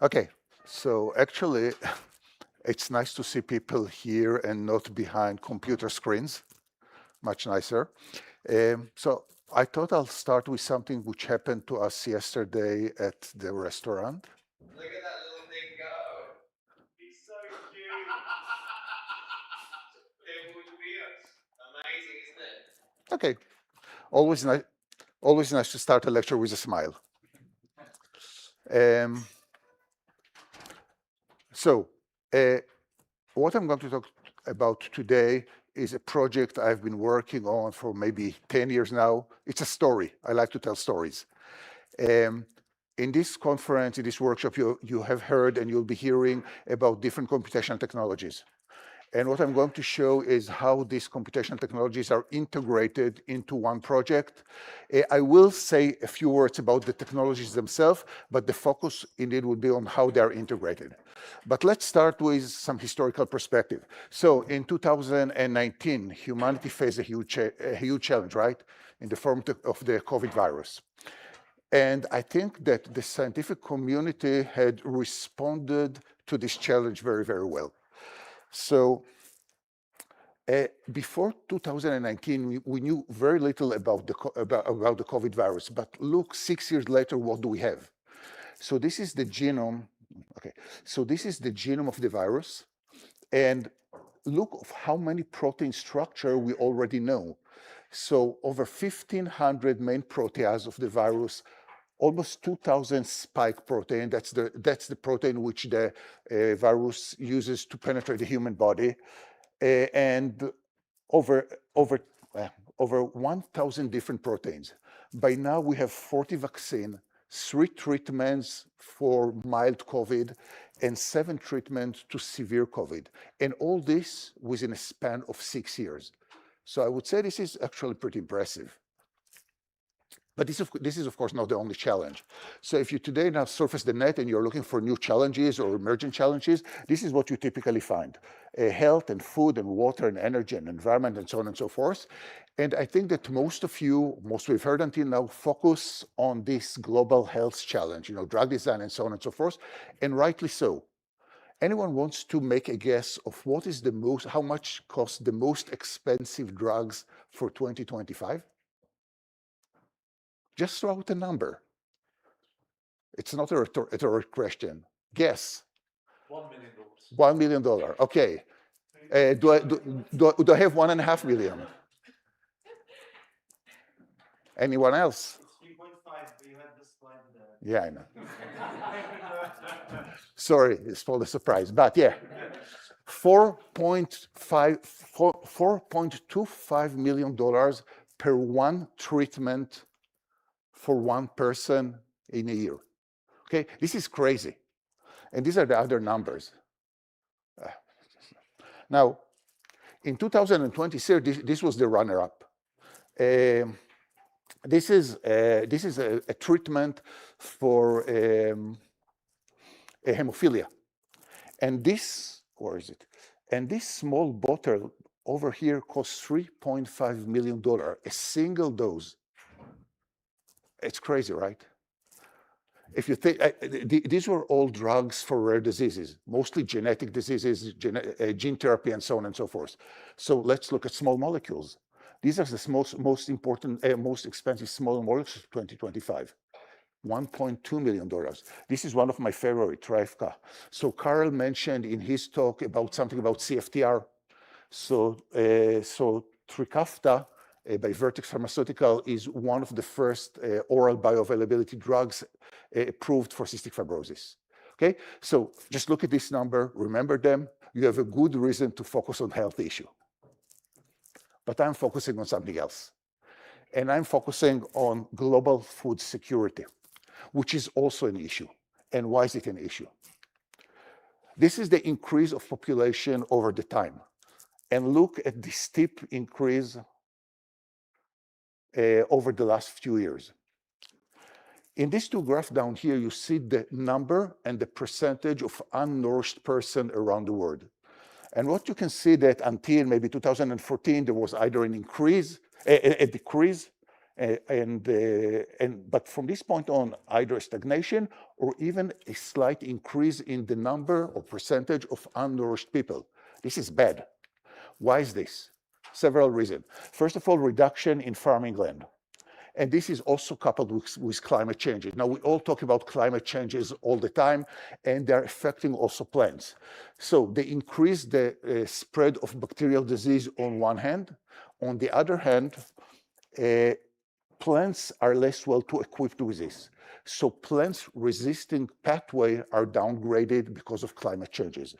Okay, so actually, it's nice to see people here and not behind computer screens. Much nicer. So I thought I'll start with something which happened to us yesterday at the restaurant. Look at that little thing go. He's so cute. Devil's beard. Amazing, isn't it? Okay, always nice, always nice to start a lecture with a smile. Um, so, uh, what I'm going to talk about today is a project I've been working on for maybe 10 years now. It's a story. I like to tell stories. Um, in this conference, in this workshop, you have heard and you'll be hearing about different computational technologies. And what I'm going to show is how these computational technologies are integrated into one project. I will say a few words about the technologies themselves, but the focus indeed will be on how they're integrated. But let's start with some historical perspective. So in 2019, humanity faced a huge challenge, right? In the form of the COVID virus. And I think that the scientific community had responded to this challenge very, very well. So before 2019, we knew very little about the COVID virus. But look, 6 years later, what do we have? So this is the genome. Okay, so this is the genome of the virus. And look of how many protein structure we already know. So over 1,500 main proteases of the virus, almost 2,000 spike protein. That's the protein which the virus uses to penetrate the human body, and over 1,000 different proteins. By now, we have 40 vaccines, 3 treatments for mild COVID, and 7 treatments to severe COVID. And all this within a span of 6 years. So I would say this is actually pretty impressive. But this is, of course, not the only challenge. So if you today now surface the net and you're looking for new challenges or emerging challenges, this is what you typically find. Health and food and water and energy and environment and so on and so forth. And I think that most we've heard until now, focus on this global health challenge, drug design and so on and so forth, and rightly so. Anyone wants to make a guess of how much cost the most expensive drugs for 2025? Just throw out a number. It's not a rhetoric question. Guess. $1 million. $1 million. Okay. Do I have 1.5 million? Anyone else? It's 3.5. You had this slide there. Yeah, I know. Sorry, it's for the surprise, but yeah. $4.25 million per one treatment for one person in a year. Okay, this is crazy. And these are the other numbers. Now, in 2020, this was the runner-up. This is a treatment for hemophilia. And this, where is it? And this small bottle over here costs $3.5 million, a single dose. It's crazy, right? If you think, these were all drugs for rare diseases, mostly genetic diseases, gene therapy, and so on and so forth. So let's look at small molecules. These are the most important, most expensive small molecules of 2025. $1.2 million. This is one of my favorite, Trifka. So Carl mentioned in his talk something about CFTR. So Trikafta by Vertex Pharmaceutical is one of the first oral bioavailability drugs approved for cystic fibrosis. Okay, so just look at this number, remember them. You have a good reason to focus on health issue. But I'm focusing on something else. And I'm focusing on global food security, which is also an issue. And why is it an issue? This is the increase of population over the time. And look at the steep increase over the last few years. In these two graphs down here, you see the number and the percentage of unnourished person around the world. And what you can see that until maybe 2014, there was either an increase, a decrease, But from this point on, either a stagnation or even a slight increase in the number or percentage of unnourished people. This is bad. Why is this? Several reasons. First of all, reduction in farming land. And this is also coupled with climate changes. Now, we all talk about climate changes all the time, and they're affecting also plants. So they increase the spread of bacterial disease on one hand. On the other hand, plants are less well equipped with this. So plants resisting pathway are downgraded because of climate changes.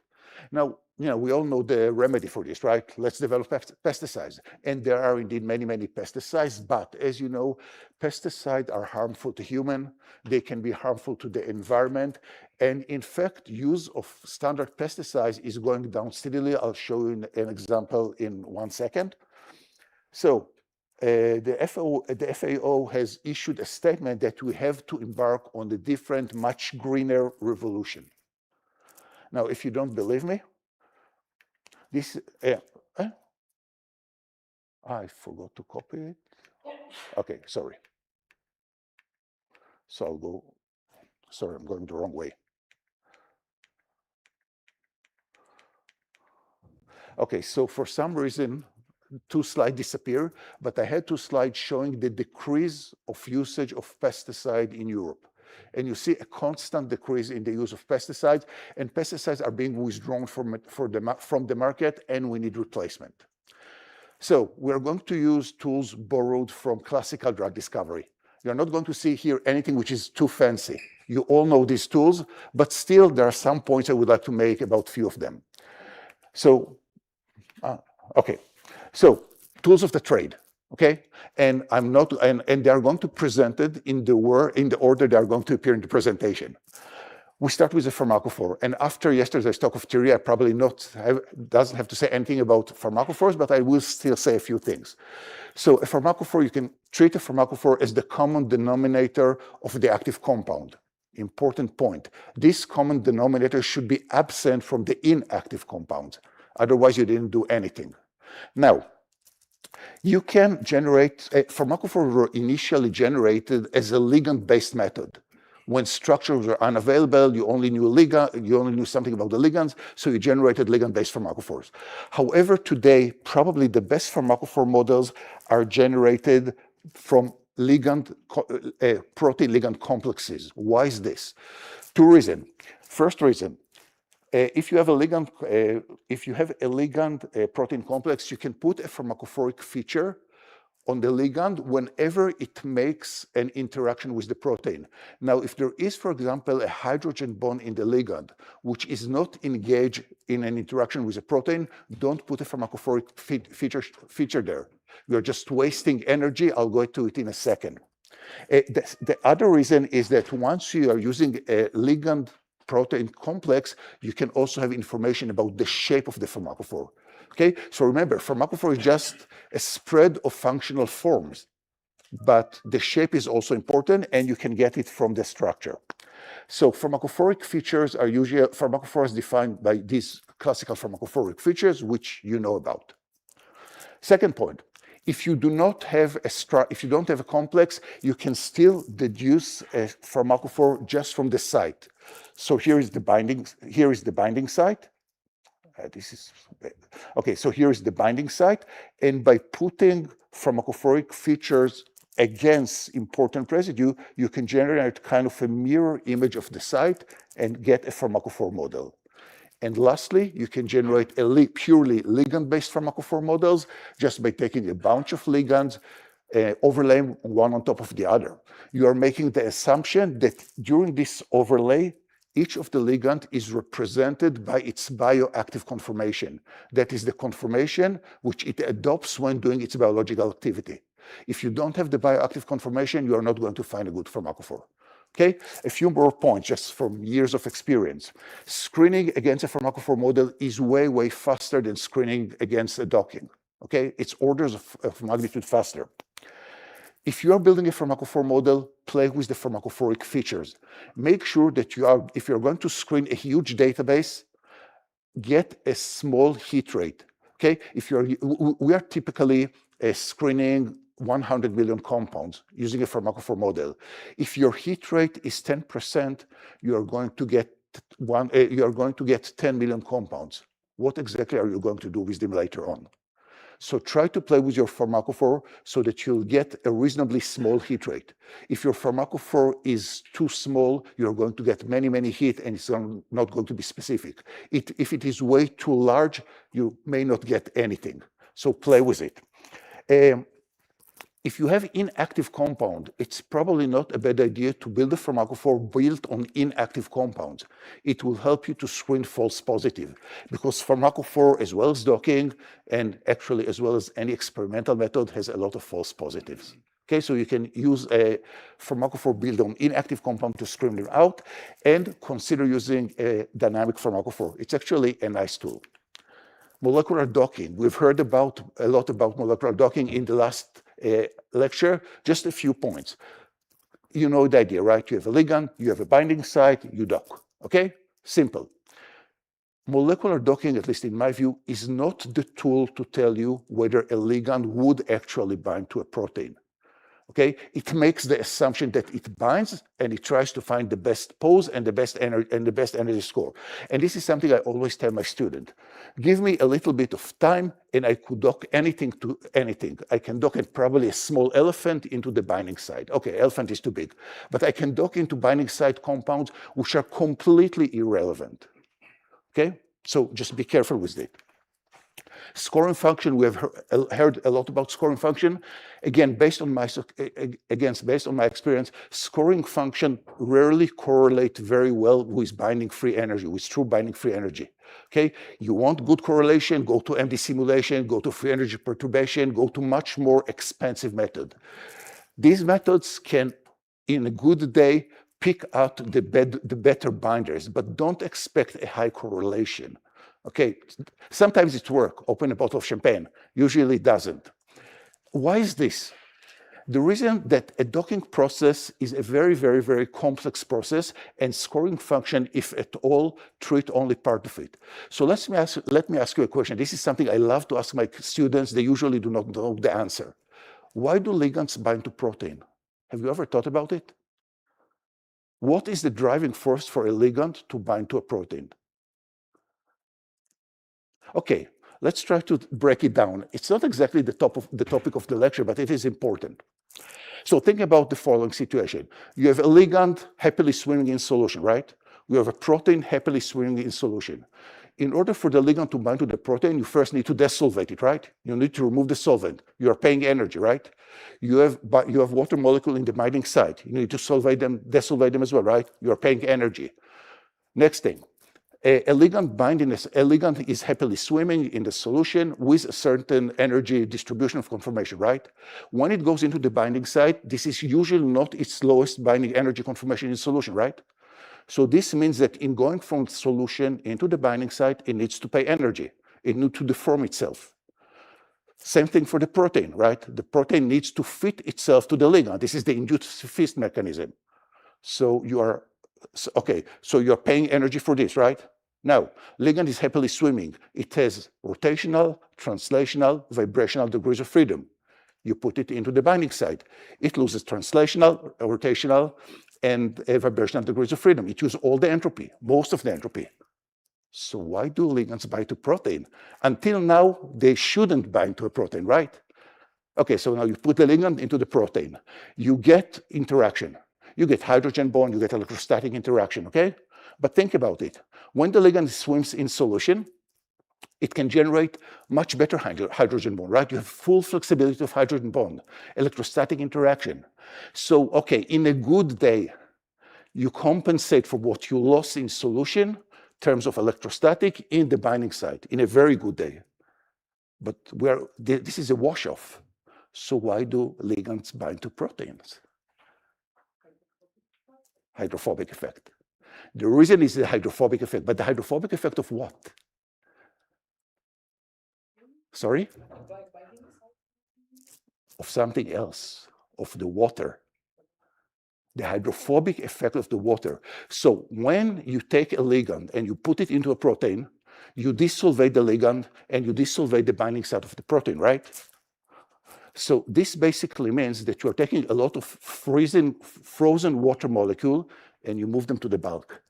Now, we all know the remedy for this, right? Let's develop pesticides. And there are indeed many, many pesticides, but as you know, pesticides are harmful to human. They can be harmful to the environment. And in fact, use of standard pesticides is going down steadily. I'll show you an example in 1 second. So the FAO has issued a statement that we have to embark on a different, much greener revolution. Now, if you don't believe me, this, I forgot to copy it. Okay, sorry. So I'll go, sorry, I'm going the wrong way. Okay, so for some reason, 2 slides disappear, but I had 2 slides showing the decrease of usage of pesticide in Europe. And you see a constant decrease in the use of pesticides, and pesticides are being withdrawn from the market, and we need replacement. So we're going to use tools borrowed from classical drug discovery. You're not going to see here anything which is too fancy. You all know these tools, but still there are some points I would like to make about a few of them. So, okay. So tools of the trade, okay? And they are going to present it in the order they are going to appear in the presentation. We start with the pharmacophore, and after yesterday's talk of theory, I probably doesn't have to say anything about pharmacophores, but I will still say a few things. So a pharmacophore, you can treat a pharmacophore as the common denominator of the active compound. Important point. This common denominator should be absent from the inactive compound. Otherwise, you didn't do anything. Now, you can generate, pharmacophores were initially generated as a ligand-based method. When structures were unavailable, you only knew something about the ligands, so you generated ligand-based pharmacophores. However, today, probably the best pharmacophore models are generated from protein-ligand complexes. Why is this? 2 reasons. First reason, if you have a ligand, protein complex, you can put a pharmacophoric feature on the ligand whenever it makes an interaction with the protein. Now, if there is, for example, a hydrogen bond in the ligand, which is not engaged in an interaction with a protein, don't put a pharmacophoric feature there. You're just wasting energy. I'll go to it in a second. The other reason is that once you are using a ligand protein complex, you can also have information about the shape of the pharmacophore. Okay, so remember, pharmacophore is just a spread of functional forms, but the shape is also important, and you can get it from the structure. So pharmacophoric features are usually pharmacophores defined by these classical pharmacophoric features, which you know about. Second point, if you don't have a complex, you can still deduce a pharmacophore just from the site. So here is the binding site. So here is the binding site, and by putting pharmacophoric features against important residue, you can generate kind of a mirror image of the site and get a pharmacophore model. And lastly, you can generate purely ligand-based pharmacophore models just by taking a bunch of ligands, overlaying one on top of the other. You are making the assumption that during this overlay, each of the ligand is represented by its bioactive conformation. That is the conformation which it adopts when doing its biological activity. If you don't have the bioactive conformation, you are not going to find a good pharmacophore. Okay, a few more points just from years of experience. Screening against a pharmacophore model is way, way faster than screening against a docking. Okay, it's orders of magnitude faster. If you are building a pharmacophore model, play with the pharmacophoric features. Make sure that if you're going to screen a huge database, get a small hit rate. Okay, we are typically screening 100 million compounds using a pharmacophore model. If your hit rate is 10%, you are going to get 10 million compounds. What exactly are you going to do with them later on? So try to play with your pharmacophore so that you'll get a reasonably small hit rate. If your pharmacophore is too small, you're going to get many, many hits, and it's not going to be specific. If it is way too large, you may not get anything. So play with it. If you have inactive compound, it's probably not a bad idea to build a pharmacophore built on inactive compounds. It will help you to screen false positive, because pharmacophore, as well as docking, and actually as well as any experimental method, has a lot of false positives. Okay, so you can use a pharmacophore built on inactive compound to screen them out, and consider using a dynamic pharmacophore. It's actually a nice tool. Molecular docking. We've heard a lot about molecular docking in the last lecture. Just a few points. You know the idea, right? You have a ligand, you have a binding site, you dock. Okay? Simple. Molecular docking, at least in my view, is not the tool to tell you whether a ligand would actually bind to a protein. Okay, it makes the assumption that it binds, and it tries to find the best pose and the best energy score. And this is something I always tell my student: give me a little bit of time, and I could dock anything to anything. I can dock probably a small elephant into the binding site. Okay, elephant is too big, but I can dock into binding site compounds which are completely irrelevant. Okay, so just be careful with it. Scoring function, we have heard a lot about scoring function. Again, based on my experience, scoring function rarely correlate very well with binding free energy, with true binding free energy. Okay, you want good correlation, go to MD simulation, go to free energy perturbation, go to much more expensive method. These methods can, in a good day, pick out the better binders, but don't expect a high correlation. Okay, sometimes it works. Open a bottle of champagne. Usually it doesn't. Why is this? The reason that a docking process is a very, very, very complex process, and scoring function, if at all, treat only part of it. So let me ask you a question. This is something I love to ask my students. They usually do not know the answer. Why do ligands bind to protein? Have you ever thought about it? What is the driving force for a ligand to bind to a protein? Okay, let's try to break it down. It's not exactly the topic of the lecture, but it is important. So think about the following situation. You have a ligand happily swimming in solution, right? You have a protein happily swimming in solution. In order for the ligand to bind to the protein, you first need to desolvate it, right? You need to remove the solvent. You are paying energy, right? You have water molecule in the binding site. You need to desolvate them as well, right? You are paying energy. Next thing. A ligand is happily swimming in the solution with a certain energy distribution of conformation, right? When it goes into the binding site, this is usually not its lowest binding energy conformation in solution, right? So this means that in going from solution into the binding site, it needs to pay energy. It needs to deform itself. Same thing for the protein, right? The protein needs to fit itself to the ligand. This is the induced fist mechanism. So you're paying energy for this, right? Now, ligand is happily swimming. It has rotational, translational, vibrational degrees of freedom. You put it into the binding site. It loses translational, rotational, and vibrational degrees of freedom. It uses all the entropy, most of the entropy. So why do ligands bind to protein? Until now, they shouldn't bind to a protein, right? Okay, so now you put the ligand into the protein. You get interaction. You get hydrogen bond, you get electrostatic interaction, okay? But think about it. When the ligand swims in solution, it can generate much better hydrogen bond, right? You have full flexibility of hydrogen bond, electrostatic interaction. So, okay, in a good day, you compensate for what you lost in solution in terms of electrostatic in the binding site, in a very good day. But this is a wash-off. So why do ligands bind to proteins? Hydrophobic effect. The reason is the hydrophobic effect, but the hydrophobic effect of what? Sorry? Of something else, of the water. The hydrophobic effect of the water. So when you take a ligand and you put it into a protein, you desolvate the ligand and you desolvate the binding site of the protein, right? So this basically means that you're taking a lot of frozen water molecule and you move them to the bulk.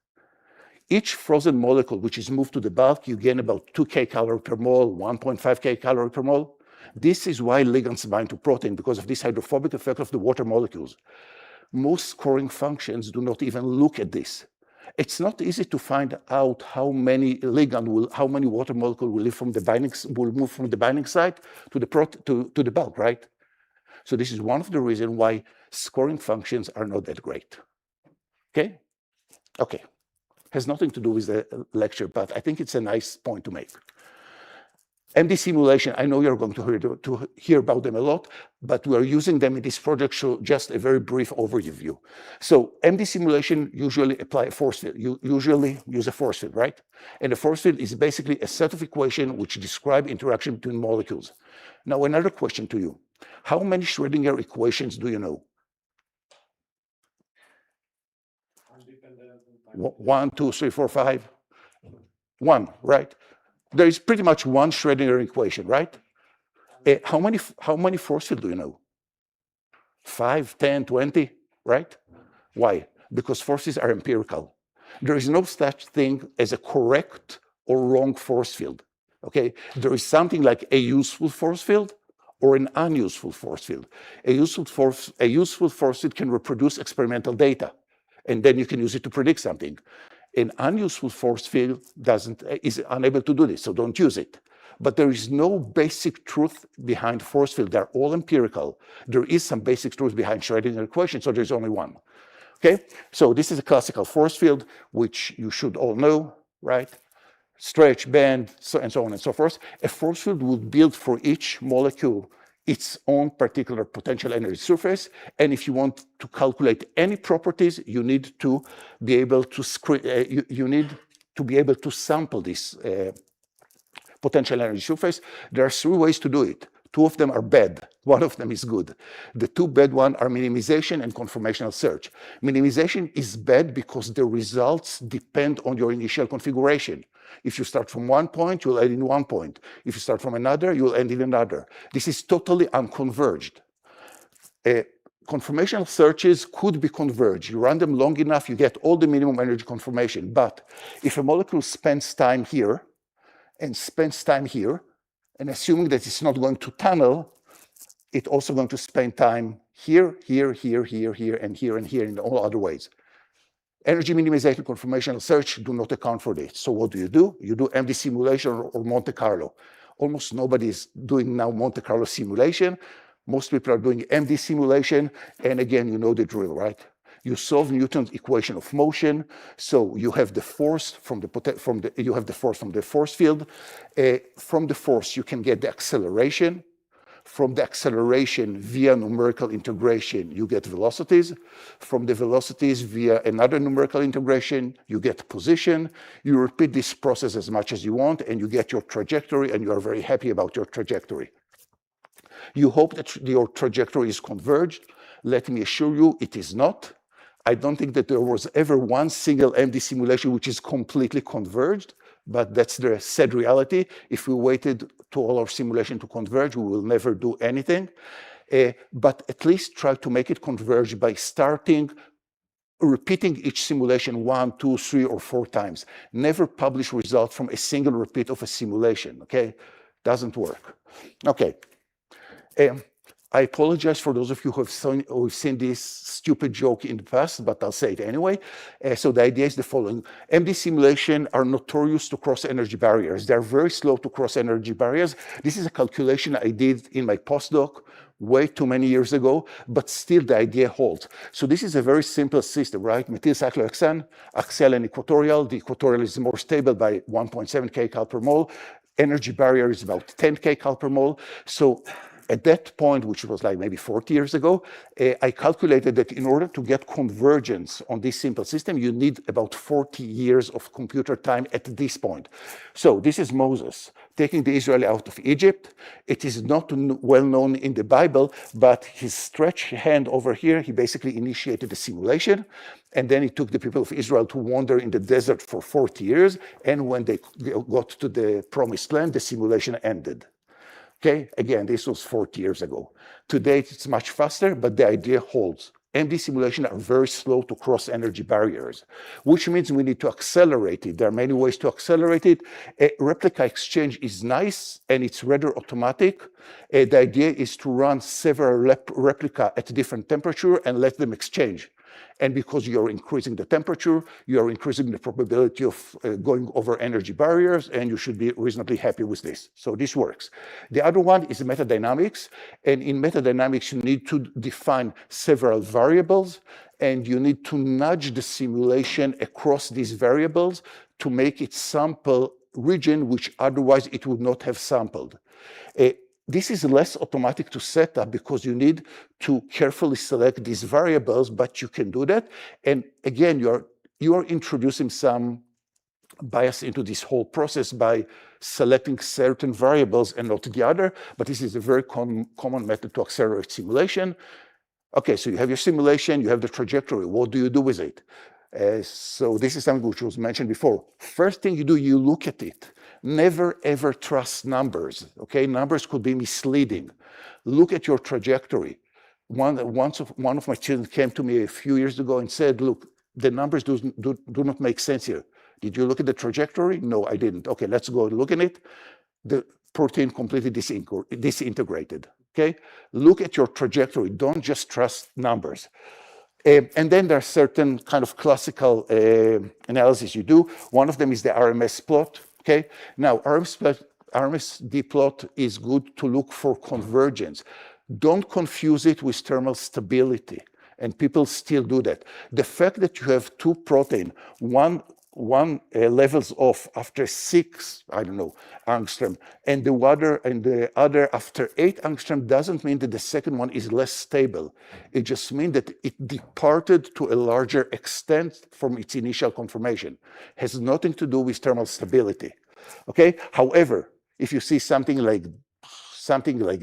Each frozen molecule which is moved to the bulk, you gain about 2 kcal per mole, 1.5 kcal per mole. This is why ligands bind to protein, because of this hydrophobic effect of the water molecules. Most scoring functions do not even look at this. It's not easy to find out how many how many water molecule will move from the binding site to the bulk, right? So this is one of the reasons why scoring functions are not that great. Okay? Okay. Has nothing to do with the lecture, but I think it's a nice point to make. MD simulation, I know you're going to hear about them a lot, but we are using them in this project, so just a very brief overview. So MD simulation usually apply a force field. You usually use a force field, right? And a force field is basically a set of equations which describe interaction between molecules. Now, another question to you. How many Schrödinger equations do you know? 1, 2, 3, 4, 5. 1, right? There is pretty much one Schrödinger equation, right? How many force fields do you know? 5, 10, 20, right? Why? Because forces are empirical. There is no such thing as a correct or wrong force field, okay? There is something like a useful force field or an unuseful force field. A useful force field can reproduce experimental data, and then you can use it to predict something. An unuseful force field is unable to do this, so don't use it. But there is no basic truth behind force field. They're all empirical. There is some basic truth behind Schrödinger equation, so there's only one. Okay, so this is a classical force field, which you should all know, right? Stretch, bend, and so on and so forth. A force field would build for each molecule its own particular potential energy surface. And if you want to calculate any properties, you need to be able to sample this potential energy surface. There are 3 ways to do it. 2 of them are bad. 1 of them is good. The 2 bad ones are minimization and conformational search. Minimization is bad because the results depend on your initial configuration. If you start from 1 point, you'll end in 1 point. If you start from another, you'll end in another. This is totally unconverged. Conformational searches could be converged. You run them long enough, you get all the minimum energy conformation. But if a molecule spends time here and spends time here, and assuming that it's not going to tunnel, it's also going to spend time here, here, here, here, here, and here, and here, in all other ways. Energy minimization, conformational search do not account for this. So what do? You do MD simulation or Monte Carlo. Almost nobody is doing now Monte Carlo simulation. Most people are doing MD simulation, and again, you know the drill, right? You solve Newton's equation of motion, so you have the force from the force field. From the force, you can get the acceleration. From the acceleration via numerical integration, you get velocities. From the velocities via another numerical integration, you get position. You repeat this process as much as you want, and you get your trajectory, and you are very happy about your trajectory. You hope that your trajectory is converged. Let me assure you, it is not. I don't think that there was ever one single MD simulation which is completely converged, but that's the sad reality. If we waited to all our simulation to converge, we will never do anything. But at least try to make it converge by repeating each simulation 1, 2, 3, or 4 times. Never publish results from a single repeat of a simulation, okay? Doesn't work. Okay. I apologize for those of you who have seen this stupid joke in the past, but I'll say it anyway. So the idea is the following. MD simulations are notorious to cross energy barriers. They're very slow to cross energy barriers. This is a calculation I did in my postdoc way too many years ago, but still the idea holds. So this is a very simple system, right? Methylcyclohexane, axial and equatorial. The equatorial is more stable by 1.7 kcal per mole. Energy barrier is about 10 kcal per mole. So at that point, which was like maybe 40 years ago, I calculated that in order to get convergence on this simple system, you need about 40 years of computer time at this point. So this is Moses taking the Israeli out of Egypt. It is not well known in the Bible, but his stretched hand over here, he basically initiated a simulation. And then he took the people of Israel to wander in the desert for 40 years. And when they got to the promised land, the simulation ended. Okay, again, this was 40 years ago. Today, it's much faster, but the idea holds. MD simulations are very slow to cross energy barriers, which means we need to accelerate it. There are many ways to accelerate it. A replica exchange is nice, and it's rather automatic. The idea is to run several replica at different temperature and let them exchange. And because you're increasing the temperature, you're increasing the probability of going over energy barriers, and you should be reasonably happy with this. So this works. The other one is metadynamics. And in metadynamics, you need to define several variables, and you need to nudge the simulation across these variables to make it sample region which otherwise it would not have sampled. This is less automatic to set up because you need to carefully select these variables, but you can do that. And again, you are introducing some bias into this whole process by selecting certain variables and not the other, but this is a very common method to accelerate simulation. Okay, so you have your simulation, you have the trajectory. What do you do with it? So this is something which was mentioned before. First thing you do, you look at it. Never ever trust numbers, okay? Numbers could be misleading. Look at your trajectory. One of my children came to me a few years ago and said, look, the numbers do not make sense here. Did you look at the trajectory? No, I didn't. Okay, let's go look at it. The protein completely disintegrated, okay? Look at your trajectory. Don't just trust numbers. And then there are certain kind of classical analysis you do. One of them is the RMS plot. Okay. Now, RMSD plot is good to look for convergence. Don't confuse it with thermal stability, and people still do that. The fact that you have two protein, one levels off after 6, I don't know, angstrom, and the other after 8 angstrom doesn't mean that the second one is less stable. It just means that it departed to a larger extent from its initial conformation. Has nothing to do with thermal stability. Okay. However, if you see something like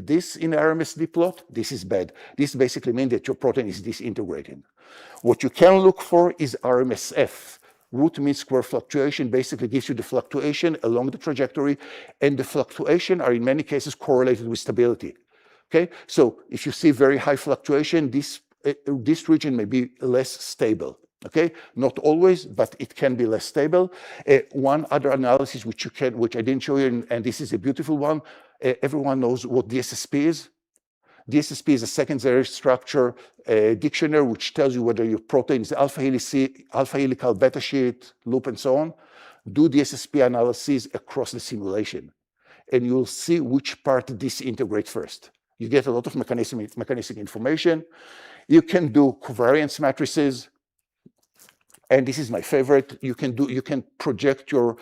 this in RMSD plot, this is bad. This basically means that your protein is disintegrating. What you can look for is RMSF. Root mean square fluctuation basically gives you the fluctuation along the trajectory, and the fluctuation are in many cases correlated with stability. Okay, so if you see very high fluctuation, this region may be less stable. Okay, not always, but it can be less stable. One other analysis which I didn't show you, and this is a beautiful one. Everyone knows what DSSP is. DSSP is a secondary structure dictionary which tells you whether your protein is alpha helical, beta sheet, loop, and so on. Do DSSP analysis across the simulation, and you'll see which part disintegrates first. You get a lot of mechanistic information. You can do covariance matrices, and this is my favorite. You can project your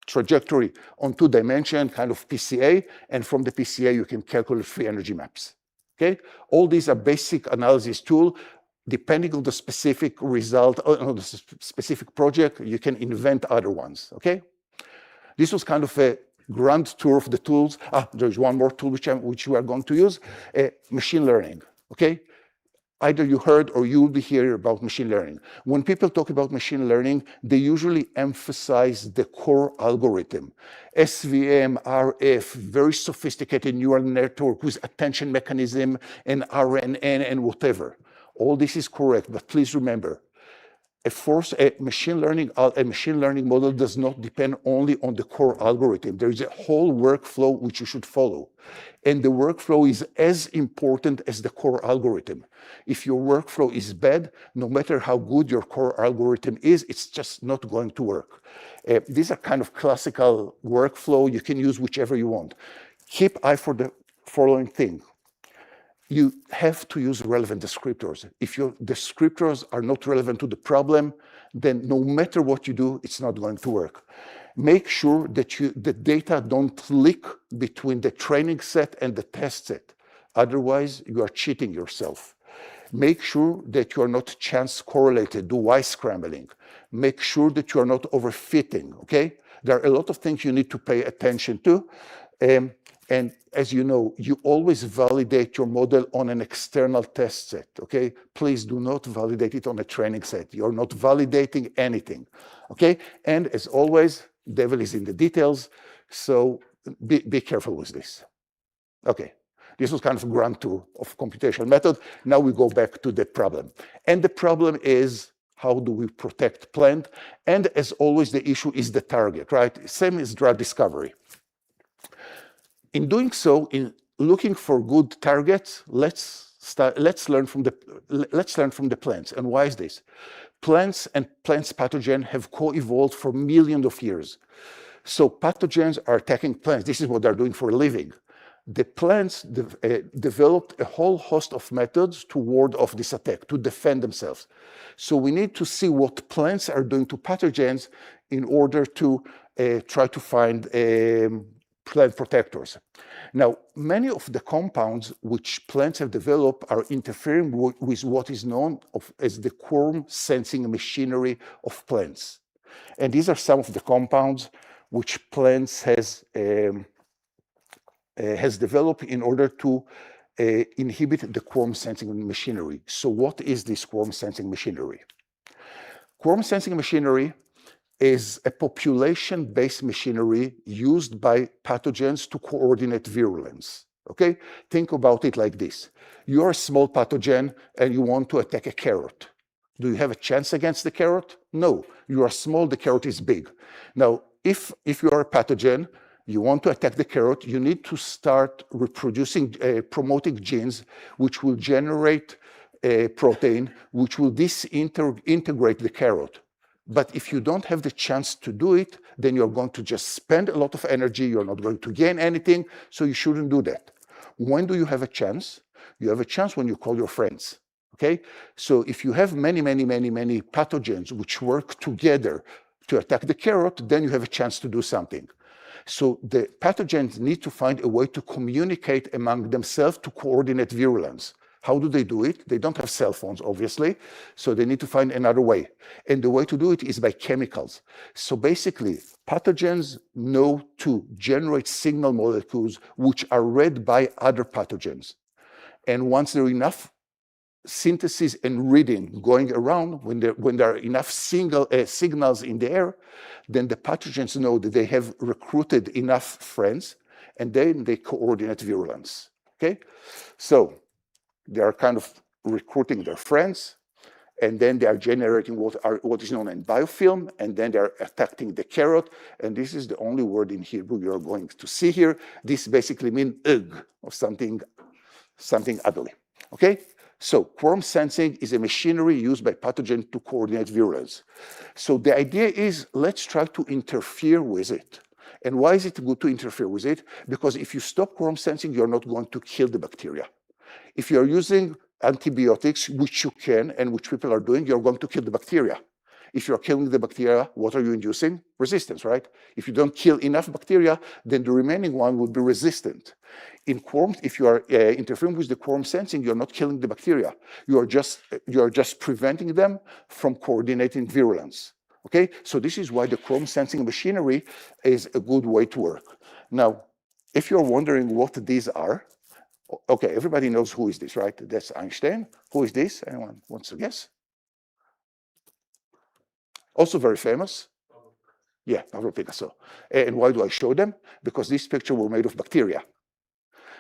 trajectory on 2 dimension, kind of PCA, and from the PCA you can calculate free energy maps. Okay, all these are basic analysis tool. Depending on the specific result, on the specific project, you can invent other ones. Okay, this was kind of a grand tour of the tools. There's one more tool which we are going to use, machine learning. Okay. Either you heard or you will be hearing about machine learning. When people talk about machine learning, they usually emphasize the core algorithm. SVM, RF, very sophisticated neural network with attention mechanism and RNN and whatever. All this is correct, but please remember, a machine learning model does not depend only on the core algorithm. There is a whole workflow which you should follow. And the workflow is as important as the core algorithm. If your workflow is bad, no matter how good your core algorithm is, it's just not going to work. These are kind of classical workflow. You can use whichever you want. Keep eye for the following thing. You have to use relevant descriptors. If your descriptors are not relevant to the problem, then no matter what you do, it's not going to work. Make sure that the data don't leak between the training set and the test set. Otherwise, you are cheating yourself. Make sure that you are not chance correlated, do Y scrambling. Make sure that you are not overfitting, okay? There are a lot of things you need to pay attention to. And as you know, you always validate your model on an external test set, okay? Please do not validate it on a training set. You're not validating anything, okay? And as always, devil is in the details. So be careful with this. Okay, this was kind of ground two of computational method. Now we go back to the problem. And the problem is, how do we protect plant? And as always, the issue is the target, right? Same as drug discovery. In doing so, in looking for good targets, let's learn from the plants. And why is this? Plants and plants pathogen have co-evolved for millions of years. So pathogens are attacking plants. This is what they're doing for a living. The plants developed a whole host of methods to ward off this attack, to defend themselves. So we need to see what plants are doing to pathogens in order to try to find plant protectors. Now, many of the compounds which plants have developed are interfering with what is known as the quorum sensing machinery of plants. And these are some of the compounds which plants has developed in order to inhibit the quorum sensing machinery. So what is this quorum sensing machinery? Quorum sensing machinery is a population-based machinery used by pathogens to coordinate virulence. Okay? Think about it like this. You're a small pathogen and you want to attack a carrot. Do you have a chance against the carrot? No. You are small, the carrot is big. Now, if you are a pathogen, you want to attack the carrot, you need to start reproducing, promoting genes which will generate a protein which will disintegrate the carrot. But if you don't have the chance to do it, then you're going to just spend a lot of energy, you're not going to gain anything, so you shouldn't do that. When do you have a chance? You have a chance when you call your friends, okay? So if you have many pathogens which work together to attack the carrot, then you have a chance to do something. So the pathogens need to find a way to communicate among themselves to coordinate virulence. How do they do it? They don't have cell phones, obviously, so they need to find another way. And the way to do it is by chemicals. So basically, pathogens know to generate signal molecules which are read by other pathogens. And once there are enough synthesis and reading going around, when there are enough signals in the air, then the pathogens know that they have recruited enough friends, and then they coordinate virulence, okay? So they are kind of recruiting their friends, and then they are generating what is known as biofilm, and then they're attacking the carrot, and this is the only word in Hebrew you're going to see here. This basically means ugh, or something ugly, okay? So quorum sensing is a machinery used by pathogens to coordinate virulence. So the idea is, let's try to interfere with it. And why is it good to interfere with it? Because if you stop quorum sensing, you're not going to kill the bacteria. If you're using antibiotics, which you can and which people are doing, you're going to kill the bacteria. If you're killing the bacteria, what are you inducing? Resistance, right? If you don't kill enough bacteria, then the remaining one will be resistant. In quorum, if you are interfering with the quorum sensing, you're not killing the bacteria. You are just preventing them from coordinating virulence. Okay, so this is why the quorum sensing machinery is a good way to work. Now, if you're wondering what these are, okay, everybody knows who is this, right? That's Einstein. Who is this? Anyone wants to guess? Also very famous. Yeah, Pablo Picasso. And why do I show them? Because this picture were made of bacteria.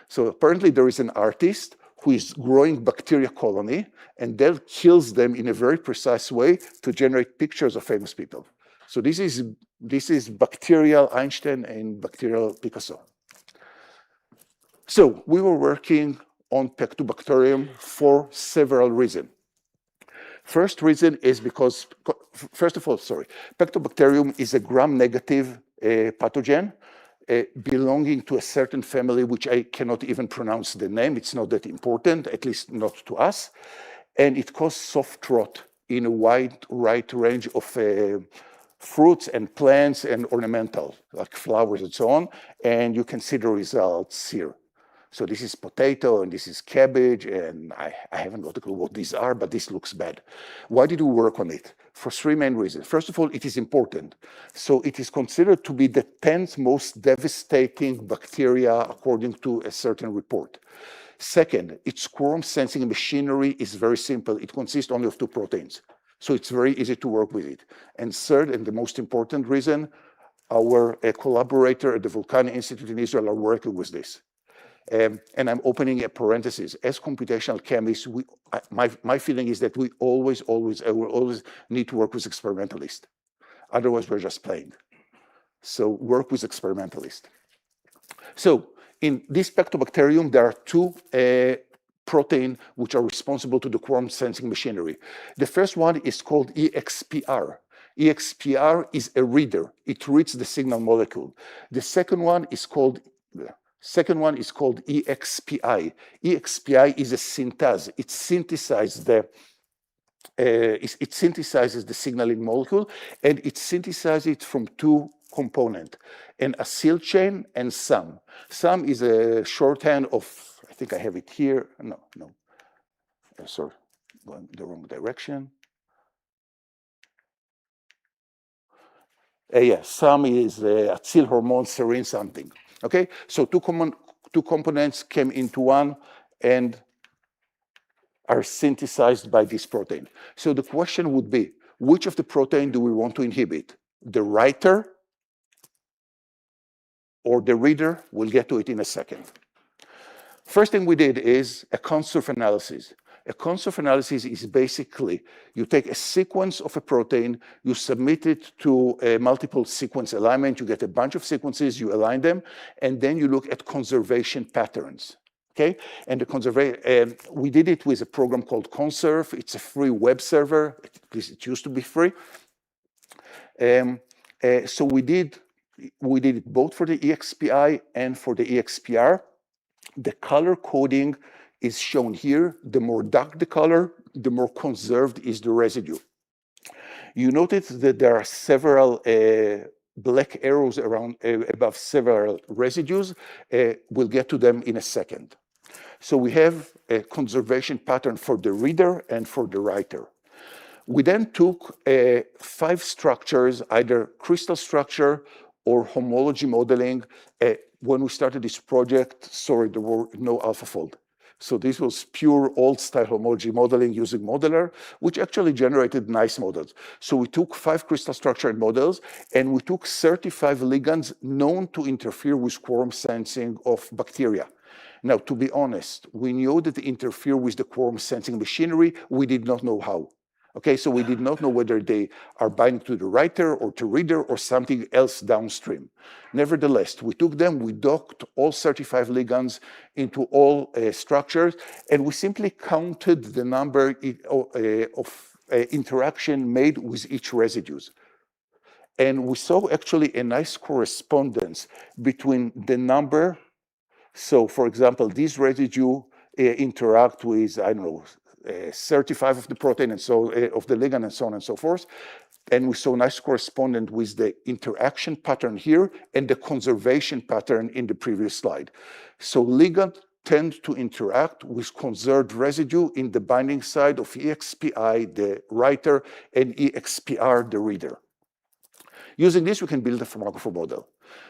So apparently there is an artist who is growing bacteria colony and then kills them in a very precise way to generate pictures of famous people. So this is bacterial Einstein and bacterial Picasso. So we were working on Pectobacterium for several reasons. First reason is because, first of all, Pectobacterium is a gram-negative pathogen belonging to a certain family, which I cannot even pronounce the name. It's not that important, at least not to us. And it causes soft rot in a wide range of fruits and plants and ornamental, like flowers and so on. And you can see the results here. So this is potato and this is cabbage, and I haven't got a clue what these are, but this looks bad. Why did we work on it? For three main reasons. First of all, it is important. So it is considered to be the 10th most devastating bacteria according to a certain report. Second, its quorum sensing machinery is very simple. It consists only of 2 proteins. So it's very easy to work with it. And third, and the most important reason, our collaborator at the Volcano Institute in Israel are working with this. And I'm opening a parenthesis. As computational chemists, my feeling is that we always need to work with experimentalists. Otherwise, we're just playing. So work with experimentalists. So in this Pectobacterium, there are two proteins which are responsible to the quorum sensing machinery. The first one is called EXPR. EXPR is a reader. It reads the signal molecule. The second one is called EXPI. EXPI is a synthase. It synthesizes the signaling molecule, and it synthesizes it from two components, an acyl chain and SAM. SAM is a shorthand of, I think I have it here. No. Sorry, going the wrong direction. Yes, SAM is acyl hormone serine something. Okay, so two components came into one and are synthesized by this protein. So the question would be, which of the protein do we want to inhibit? The writer or the reader? We'll get to it in a second. First thing we did is a consurf analysis. A consurf analysis is basically, you take a sequence of a protein, you submit it to a multiple sequence alignment, you get a bunch of sequences, you align them, and then you look at conservation patterns. Okay, and we did it with a program called consurf. It's a free web server. At least it used to be free. So we did it both for the EXPI and for the EXPR. The color coding is shown here. The more dark the color, the more conserved is the residue. You notice that there are several black arrows around above several residues. We'll get to them in a second. So we have a conservation pattern for the reader and for the writer. We then took 5 structures, either crystal structure or homology modeling. When we started this project, sorry, there were no AlphaFold. So this was pure old-style homology modeling using Modeler, which actually generated nice models. So we took 5 crystal structure models, and we took 35 ligands known to interfere with quorum sensing of bacteria. Now, to be honest, we knew that they interfere with the quorum sensing machinery. We did not know how. Okay, so we did not know whether they are binding to the writer or to reader or something else downstream. Nevertheless, we took them, we docked all 35 ligands into all structures, and we simply counted the number of interaction made with each residues. And we saw actually a nice correspondence between the number. So, for example, these residue interact with, I don't know, 35 of the protein and so of the ligand and so on and so forth. And we saw a nice correspondence with the interaction pattern here and the conservation pattern in the previous slide. So ligand tend to interact with conserved residue in the binding side of EXPI, the writer, and EXPR, the reader. Using this, we can build a pharmacophore model.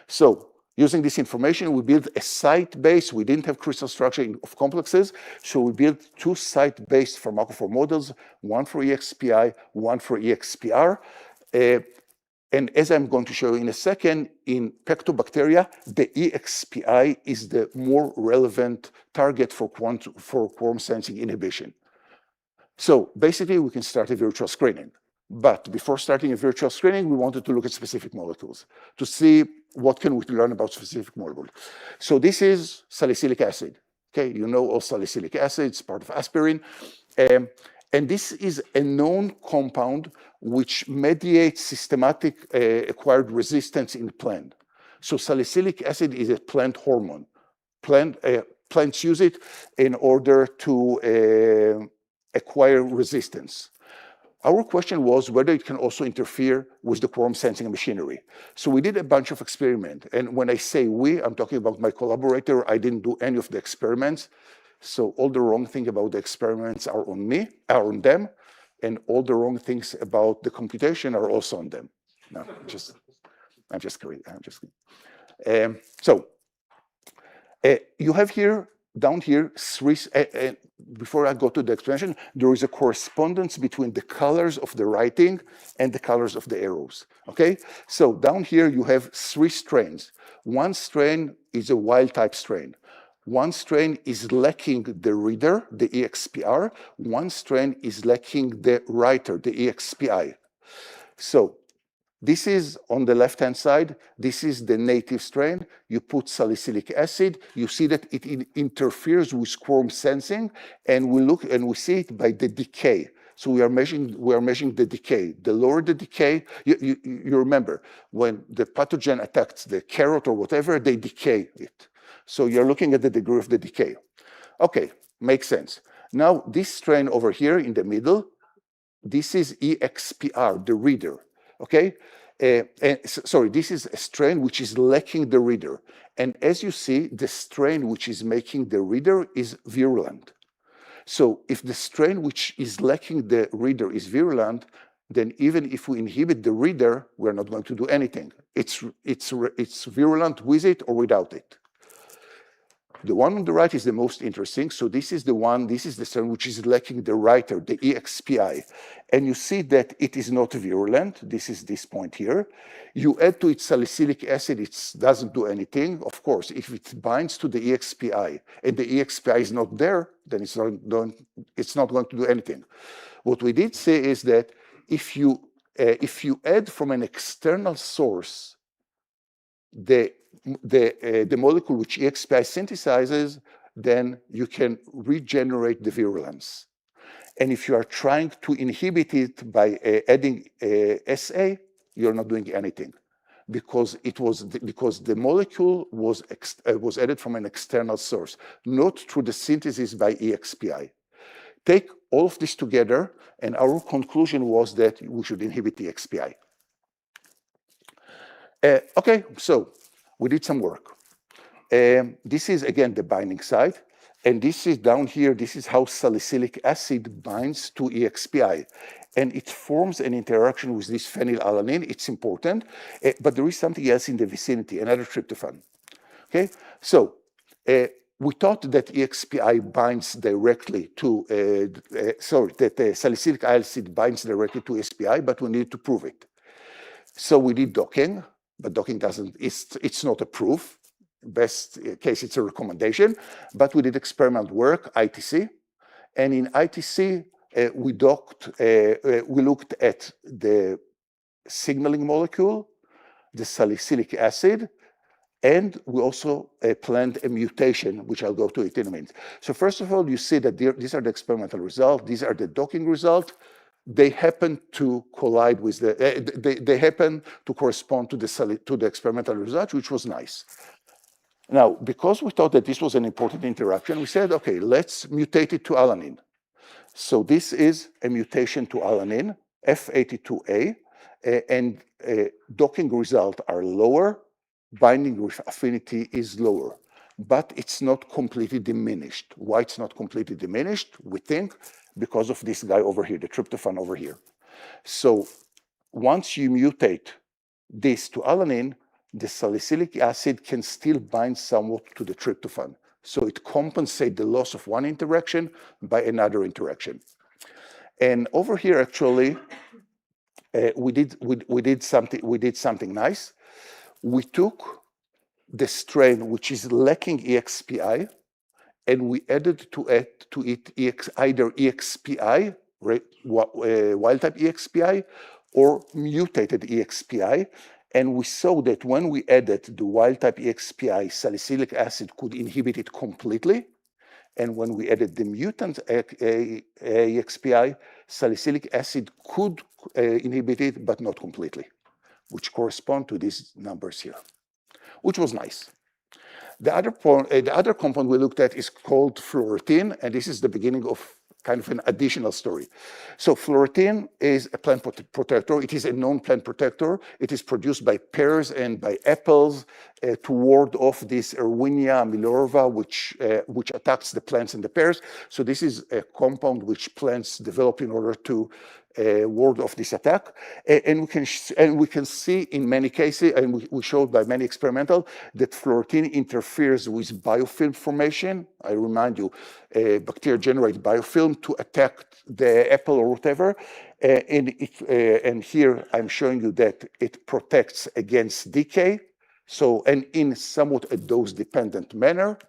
So using this information, we built a site-based, we didn't have crystal structure of complexes, so we built 2 site-based pharmacophore models, one for EXPI, one for EXPR. And as I'm going to show you in a second, in Pectobacteria, the EXPI is the more relevant target for quorum sensing inhibition. So basically, we can start a virtual screening. But before starting a virtual screening, we wanted to look at specific molecules to see what can we learn about specific molecules. So this is salicylic acid. Okay, you know all salicylic acid, it's part of aspirin. And this is a known compound which mediates systematic acquired resistance in plant. So salicylic acid is a plant hormone. Plants use it in order to acquire resistance. Our question was whether it can also interfere with the quorum sensing machinery. So we did a bunch of experiments. And when I say we, I'm talking about my collaborator. I didn't do any of the experiments. So all the wrong things about the experiments are on me, are on them. And all the wrong things about the computation are also on them. No, I'm just kidding. So you have here down here, before I go to the explanation, there is a correspondence between the colors of the writing and the colors of the arrows, okay? So down here you have 3 strains. One strain is a wild type strain. One strain is lacking the reader, the EXPR. One strain is lacking the writer, the EXPI. So this is on the left-hand side. This is the native strain. You put salicylic acid. You see that it interferes with quorum sensing, and we see it by the decay. So we are measuring the decay. The lower the decay, you remember when the pathogen attacks the carrot or whatever, they decay it. So you're looking at the degree of the decay. Okay, makes sense. Now this strain over here in the middle, this is EXPR, the reader. Okay, sorry, this is a strain which is lacking the reader. And as you see, the strain which is making the reader is virulent. So if the strain which is lacking the reader is virulent, then even if we inhibit the reader, we're not going to do anything. It's virulent with it or without it. The one on the right is the most interesting. So this is the strain which is lacking the writer, the EXPI. And you see that it is not virulent. This is this point here. You add to it salicylic acid, it doesn't do anything. Of course, if it binds to the EXPI and the EXPI is not there, then it's not going to do anything. What we did say is that if you add from an external source the molecule which EXPI synthesizes, then you can regenerate the virulence. And if you are trying to inhibit it by adding SA, you're not doing anything, because the molecule was added from an external source, not through the synthesis by EXPI. Take all of this together, and our conclusion was that we should inhibit the EXPI. Okay, so we did some work. This is, again, the binding site. And this is down here, this is how salicylic acid binds to EXPI. And it forms an interaction with this phenylalanine. It's important. But there is something else in the vicinity, another tryptophan. Okay, so we thought that EXPI binds directly to, that salicylic acid binds directly to EXPI, but we needed to prove it. So we did docking. But docking it's not a proof. Best case, it's a recommendation. But we did experimental work, ITC. And in ITC, we looked at the signaling molecule, the salicylic acid, and we also planned a mutation, which I'll go to it in a minute. So first of all, you see that these are the experimental results. These are the docking results. They happen to collide with they happen to correspond to the experimental result, which was nice. Now, because we thought that this was an important interaction, we said, okay, let's mutate it to alanine. So this is a mutation to alanine, F82A, and docking results are lower, binding affinity is lower, but it's not completely diminished. Why it's not completely diminished? We think because of this guy over here, the tryptophan over here. So once you mutate this to alanine, the salicylic acid can still bind somewhat to the tryptophan. So it compensates the loss of one interaction by another interaction. And over here, actually, we did something nice. We took the strain which is lacking EXPI, and we added to it either EXPI, wild type EXPI, or mutated EXPI. And we saw that when we added the wild type EXPI, salicylic acid could inhibit it completely. And when we added the mutant EXPI, salicylic acid could inhibit it, but not completely, which correspond to these numbers here, which was nice. The other compound we looked at is called fluoretine, and this is the beginning of kind of an additional story. So fluoretine is a plant protector. It is a known plant protector. It is produced by pears and by apples to ward off this Erwinia milorva, which attacks the plants and the pears. So this is a compound which plants develop in order to word of this attack. And we can see in many cases, and we showed by many experimental, that fluorescein interferes with biofilm formation. I remind you, bacteria generate biofilm to attack the apple or whatever. And here I'm showing you that it protects against decay. So, and in somewhat a dose-dependent manner.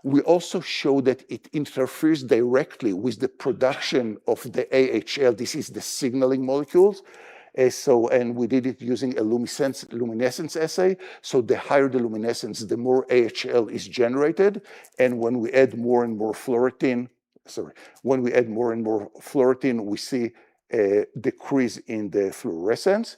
We also show that it interferes directly with the production of the AHL. This is the signaling molecules. And we did it using a luminescence assay. So the higher the luminescence, the more AHL is generated. And when we add more and more fluorescein, we see a decrease in the fluorescence.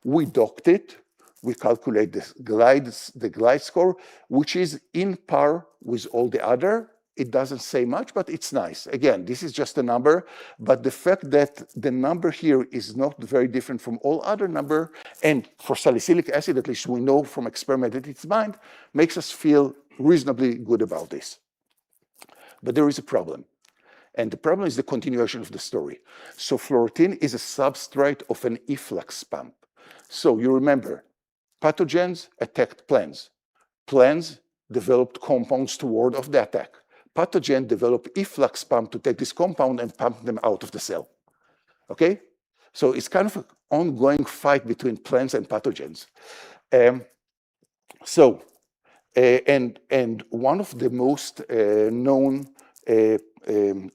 We docked it. We calculate the glide score, which is in par with all the other. It doesn't say much, but it's nice. Again, this is just a number, but the fact that the number here is not very different from all other number, and for salicylic acid, at least we know from experiment that it's bind, makes us feel reasonably good about this. But there is a problem. And the problem is the continuation of the story. So fluorescein is a substrate of an efflux pump. So you remember, pathogens attacked plants. Plants developed compounds to ward off the attack. Pathogen developed efflux pump to take this compound and pump them out of the cell. Okay? So it's kind of an ongoing fight between plants and pathogens. And one of the most known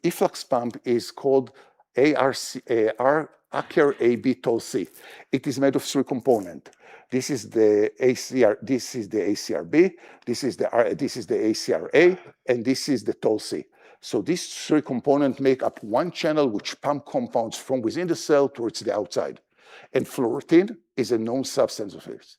efflux pump is called Aker-AB-Tol-C. It is made of 3 components. This is the ACR, this is the ACRB, this is the ACRA, and this is the Tol-C. So these 3 components make up one channel which pump compounds from within the cell towards the outside. And fluorescein is a known substance of this.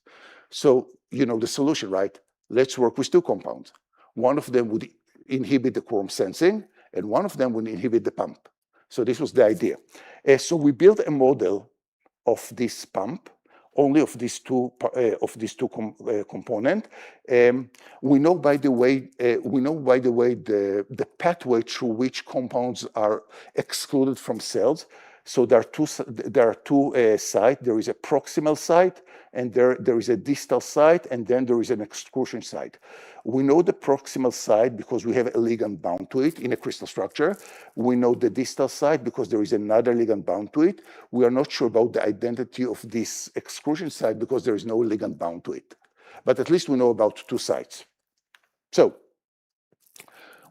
So you know the solution, right? Let's work with 2 compounds. One of them would inhibit the quorum sensing, and one of them would inhibit the pump. So this was the idea. So we built a model of this pump, only of these two components. We know, by the way, the pathway through which compounds are excluded from cells. So there are two sites. There is a proximal site, and there is a distal site, and then there is an exclusion site. We know the proximal site because we have a ligand bound to it in a crystal structure. We know the distal site because there is another ligand bound to it. We are not sure about the identity of this exclusion site because there is no ligand bound to it. But at least we know about 2 sites. So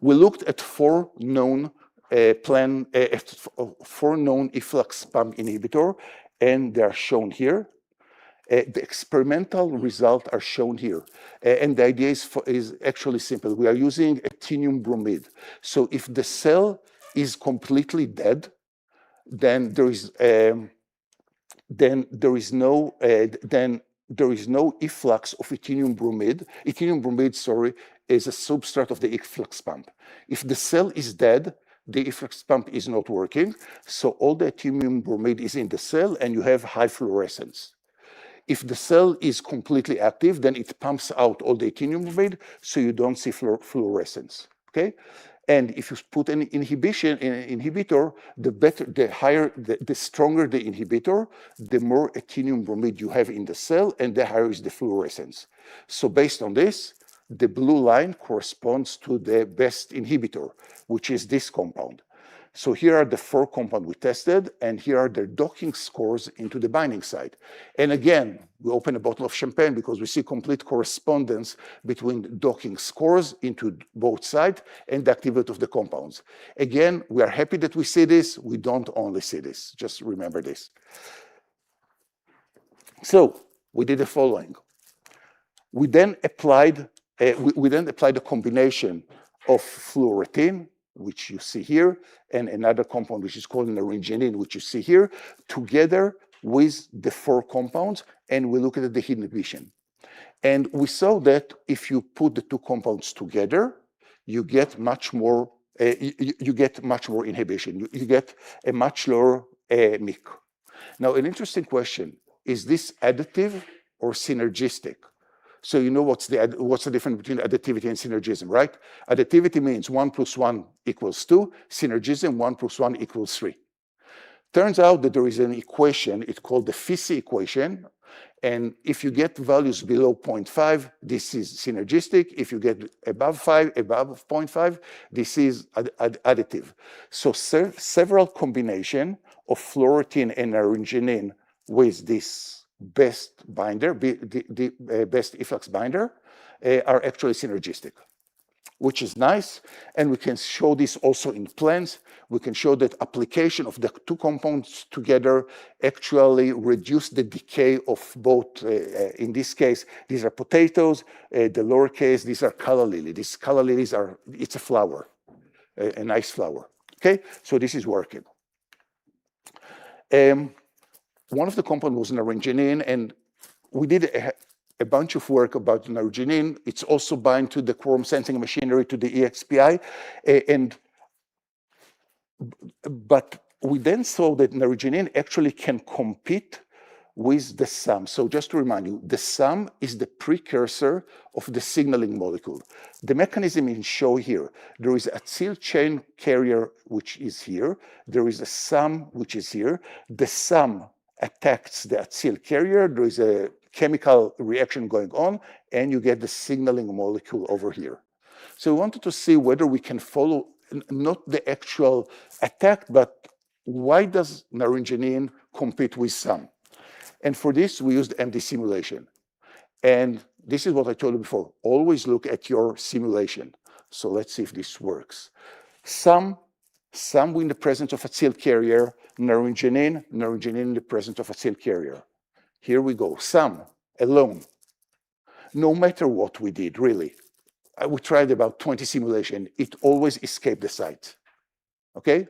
we looked at 4 known efflux pump inhibitor, and they are shown here. The experimental results are shown here. And the idea is actually simple. We are using actinium bromide. So if the cell is completely dead, then there is no efflux of actinium bromide. Actinium bromide, is a substrate of the efflux pump. If the cell is dead, the efflux pump is not working. So all the actinium bromide is in the cell, and you have high fluorescence. If the cell is completely active, then it pumps out all the actinium bromide, so you don't see fluorescence. Okay, and if you put an inhibitor, the stronger the inhibitor, the more actinium bromide you have in the cell, and the higher is the fluorescence. So based on this, the blue line corresponds to the best inhibitor, which is this compound. So here are the 4 compounds we tested, and here are their docking scores into the binding site. And again, we open a bottle of champagne because we see complete correspondence between docking scores into both sides and the activity of the compounds. Again, we are happy that we see this. We don't only see this. Just remember this. So we did the following. We then applied a combination of fluorescein, which you see here, and another compound which is called naringenin, which you see here, together with the 4 compounds, and we look at the inhibition. And we saw that if you put the 2 compounds together, you get much more inhibition. You get a much lower MIC. Now, an interesting question, is this additive or synergistic? So you know what's the difference between additivity and synergism, right? Additivity means 1 + 1 = 2. Synergism, 1 + 1 = 3. Turns out that there is an equation, it's called the Fisi equation, and if you get values below 0.5, this is synergistic. If you get above 0.5, this is additive. So several combination of fluorotene and naringenin with this best binder, the best efflux binder, are actually synergistic, which is nice. And we can show this also in plants. We can show that application of the two compounds together actually reduce the decay of both. In this case, these are potatoes. The lowercase, these are calla lily. These calla lilies are, it's a flower, a nice flower. Okay, so this is working. One of the compounds was naringenin, and we did a bunch of work about naringenin. It's also bind to the quorum sensing machinery, to the EXPI, but we then saw that naringenin actually can compete with the SAM. So just to remind you, the SAM is the precursor of the signaling molecule. The mechanism is shown here. There is a acyl chain carrier, which is here. There is a SAM, which is here. The SAM attacks the acyl carrier. There is a chemical reaction going on, and you get the signaling molecule over here. So we wanted to see whether we can follow not the actual attack, but why does naringenin compete with SAM? And for this, we used MD simulation. And this is what I told you before. Always look at your simulation. So let's see if this works. SAM in the presence of acyl carrier, naringenin in the presence of acyl carrier. Here we go, SAM alone. No matter what we did, really. We tried about 20 simulations. It always escaped the site, okay?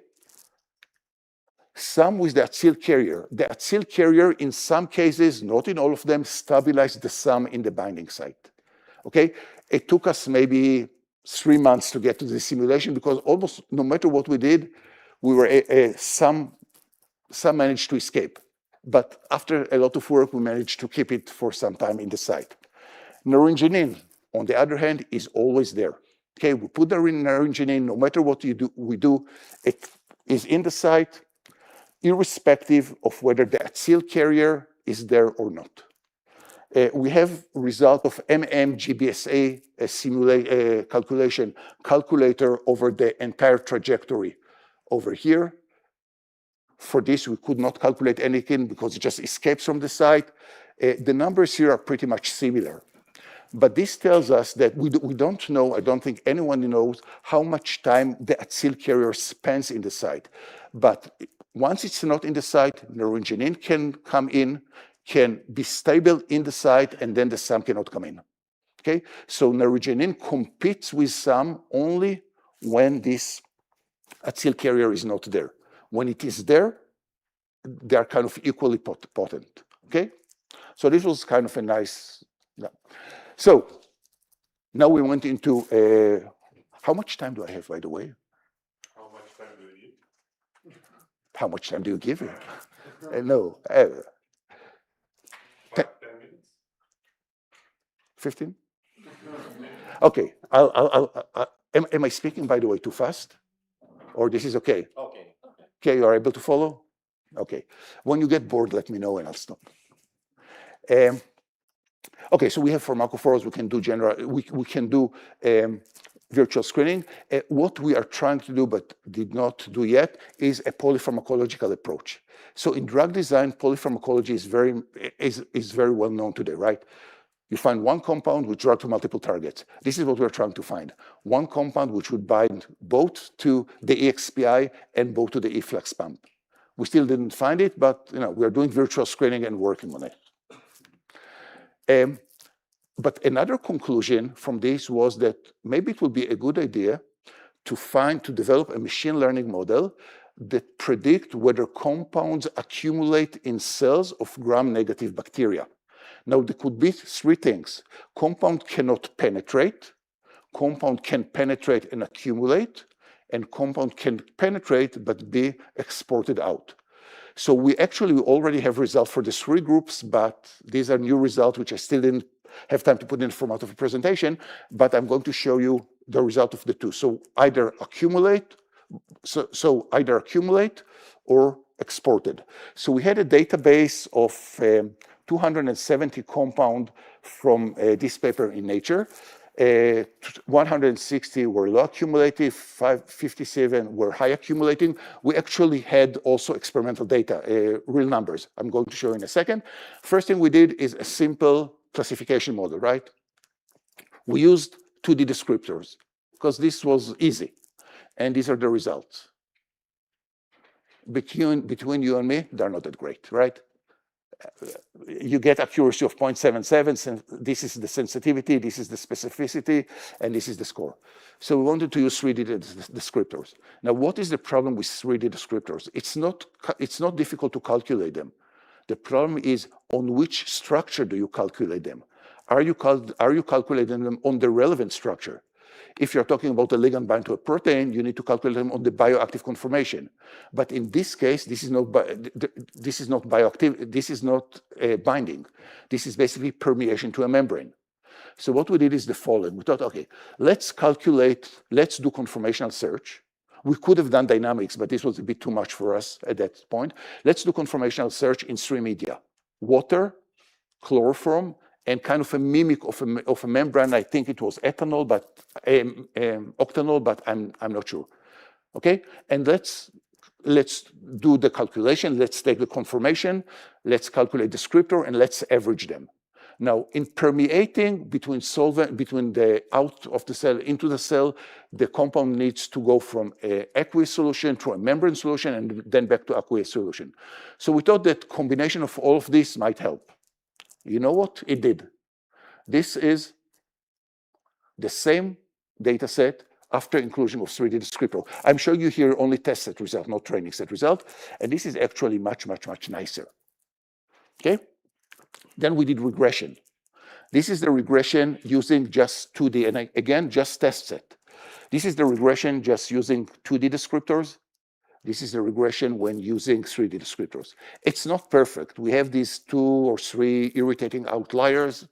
SAM with the acyl carrier. The acyl carrier, in some cases, not in all of them, stabilized the SAM in the binding site, okay? It took us maybe 3 months to get to the simulation because almost no matter what we did, we were SAM managed to escape. But after a lot of work, we managed to keep it for some time in the site. Naringenin, on the other hand, is always there. Okay, we put the naringenin, no matter what we do, it is in the site, irrespective of whether the acyl carrier is there or not. We have result of MMGBSA calculation calculator over the entire trajectory over here. For this, we could not calculate anything because it just escapes from the site. The numbers here are pretty much similar. But this tells us that we don't know, I don't think anyone knows how much time the acyl carrier spends in the site. But once it's not in the site, naringenin can come in, can be stable in the site, and then the SAM cannot come in. Okay? So naringenin competes with SAM only when this acyl carrier is not there. When it is there, they are kind of equally potent. Okay? So this was kind of a nice. Yeah. So now we went into how much time do I have, by the way? How much time do you need? How much time do you give me? No. 10 minutes? 15? Okay. Am I speaking, by the way, too fast? Or this is okay? Okay. Okay, you are able to follow? Okay. When you get bored, let me know and I'll stop. Okay, so we have pharmacophores, we can do we can do virtual screening. What we are trying to do, but did not do yet, is a polypharmacological approach. So in drug design, polypharmacology is very well known today, right? You find one compound which drug to multiple targets. This is what we're trying to find. One compound which would bind both to the EXPI and both to the efflux pump. We still didn't find it, but we are doing virtual screening and working on it. But another conclusion from this was that maybe it would be a good idea to develop a machine learning model that predict whether compounds accumulate in cells of gram-negative bacteria. Now, there could be 3 things. Compound cannot penetrate, compound can penetrate and accumulate, and compound can penetrate but be exported out. So we already have results for the 3 groups, but these are new results which I still didn't have time to put in the format of a presentation, but I'm going to show you the result of the 2. So either accumulate, either accumulate or exported. So we had a database of 270 compounds from this paper in Nature. 160 were low accumulative, 57 were high accumulating. We actually had also experimental data, real numbers. I'm going to show you in a second. First thing we did is a simple classification model, right? We used 2D descriptors because this was easy. And these are the results. Between you and me, they're not that great, right? You get accuracy of 0.77. This is the sensitivity, this is the specificity, and this is the score. So we wanted to use 3D descriptors. Now, what is the problem with 3D descriptors? It's not difficult to calculate them. The problem is on which structure do you calculate them? Are you calculating them on the relevant structure? If you're talking about a ligand bind to a protein, you need to calculate them on the bioactive conformation. But in this case, this is not bioactive. This is not binding. This is basically permeation to a membrane. So what we did is the following. We thought, okay, let's do conformational search. We could have done dynamics, but this was a bit too much for us at that point. Let's do conformational search in 3 media: water, chloroform, and kind of a mimic of a membrane. I think it was ethanol, but octanol, but I'm not sure. Okay, and let's do the calculation. Let's take the conformation. Let's calculate the descriptor, and let's average them. Now, in permeating between the out of the cell into the cell, the compound needs to go from an aqueous solution to a membrane solution, and then back to aqueous solution. So we thought that combination of all of this might help. You know what? It did. This is the same data set after inclusion of 3D descriptor. I'm showing you here only test set result, not training set result. And this is actually much, much, much nicer. Okay? Then we did regression. This is the regression using just 2D, and again, just test set. This is the regression just using 2D descriptors. This is the regression when using 3D descriptors. It's not perfect. We have these 2 or 3 irritating outliers.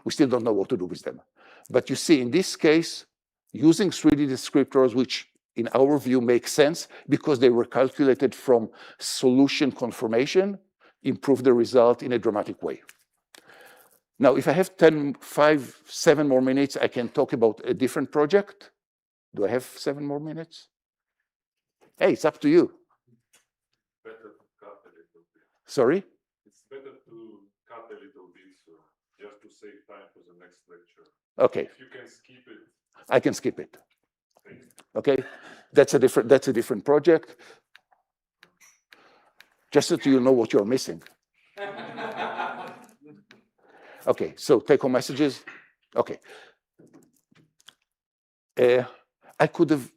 We still don't know what to do with them. But you see, in this case, using 3D descriptors, which in our view makes sense because they were calculated from solution conformation, improve the result in a dramatic way. Now, if I have 7 more minutes, I can talk about a different project. Do I have 7 more minutes? Hey, it's up to you. Better to cut a little bit. Sorry? It's better to cut a little bit, so just to save time for the next lecture. Okay. If you can skip it. I can skip it. Thanks. Okay, that's a different project. Just so you know what you're missing. Okay, so take-home messages. Okay. I could have,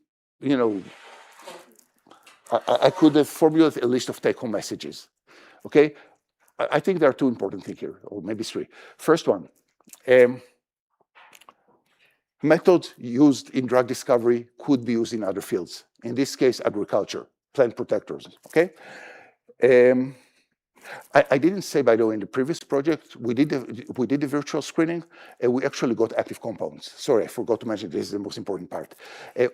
I could have formulated a list of take-home messages. Okay, I think there are 2 important things here, or maybe 3. First one, methods used in drug discovery could be used in other fields. In this case, agriculture, plant protectors. Okay. I didn't say, by the way, in the previous project, we did the virtual screening, and we actually got active compounds. Sorry, I forgot to mention, this is the most important part.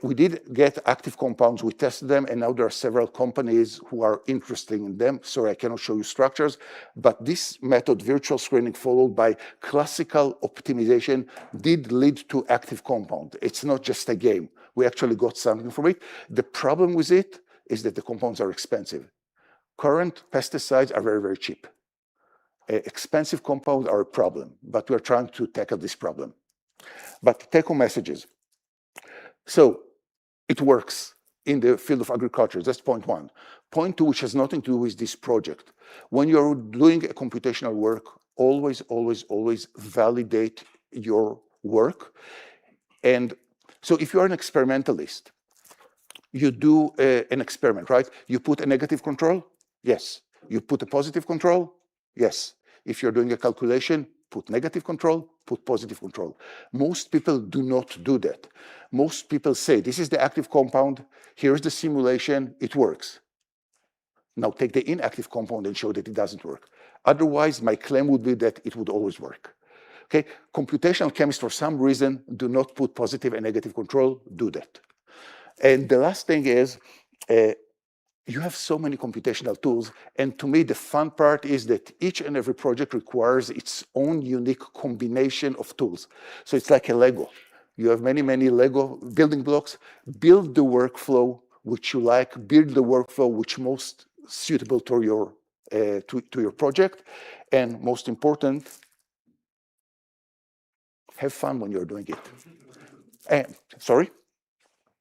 We did get active compounds, we tested them, and now there are several companies who are interested in them. Sorry, I cannot show you structures, but this method, virtual screening, followed by classical optimization, did lead to active compound. It's not just a game. We actually got something from it. The problem with it is that the compounds are expensive. Current pesticides are very, very cheap. Expensive compounds are a problem, but we're trying to tackle this problem. But take-home messages. So it works in the field of agriculture. That's point 1. Point 2, which has nothing to do with this project. When you're doing a computational work, always, always, always validate your work. And so if you're an experimentalist, you do an experiment, right? You put a negative control. Yes. You put a positive control? Yes. If you're doing a calculation, put negative control, put positive control. Most people do not do that. Most people say, this is the active compound, here's the simulation, it works. Now take the inactive compound and show that it doesn't work. Otherwise, my claim would be that it would always work. Okay? Computational chemists, for some reason, do not put positive and negative control, do that. And the last thing is, you have so many computational tools, and to me, the fun part is that each and every project requires its own unique combination of tools. So it's like a Lego. You have many, many Lego building blocks. Build the workflow which you like, build the workflow which most suitable to your project, and most important, have fun when you're doing it. And, sorry,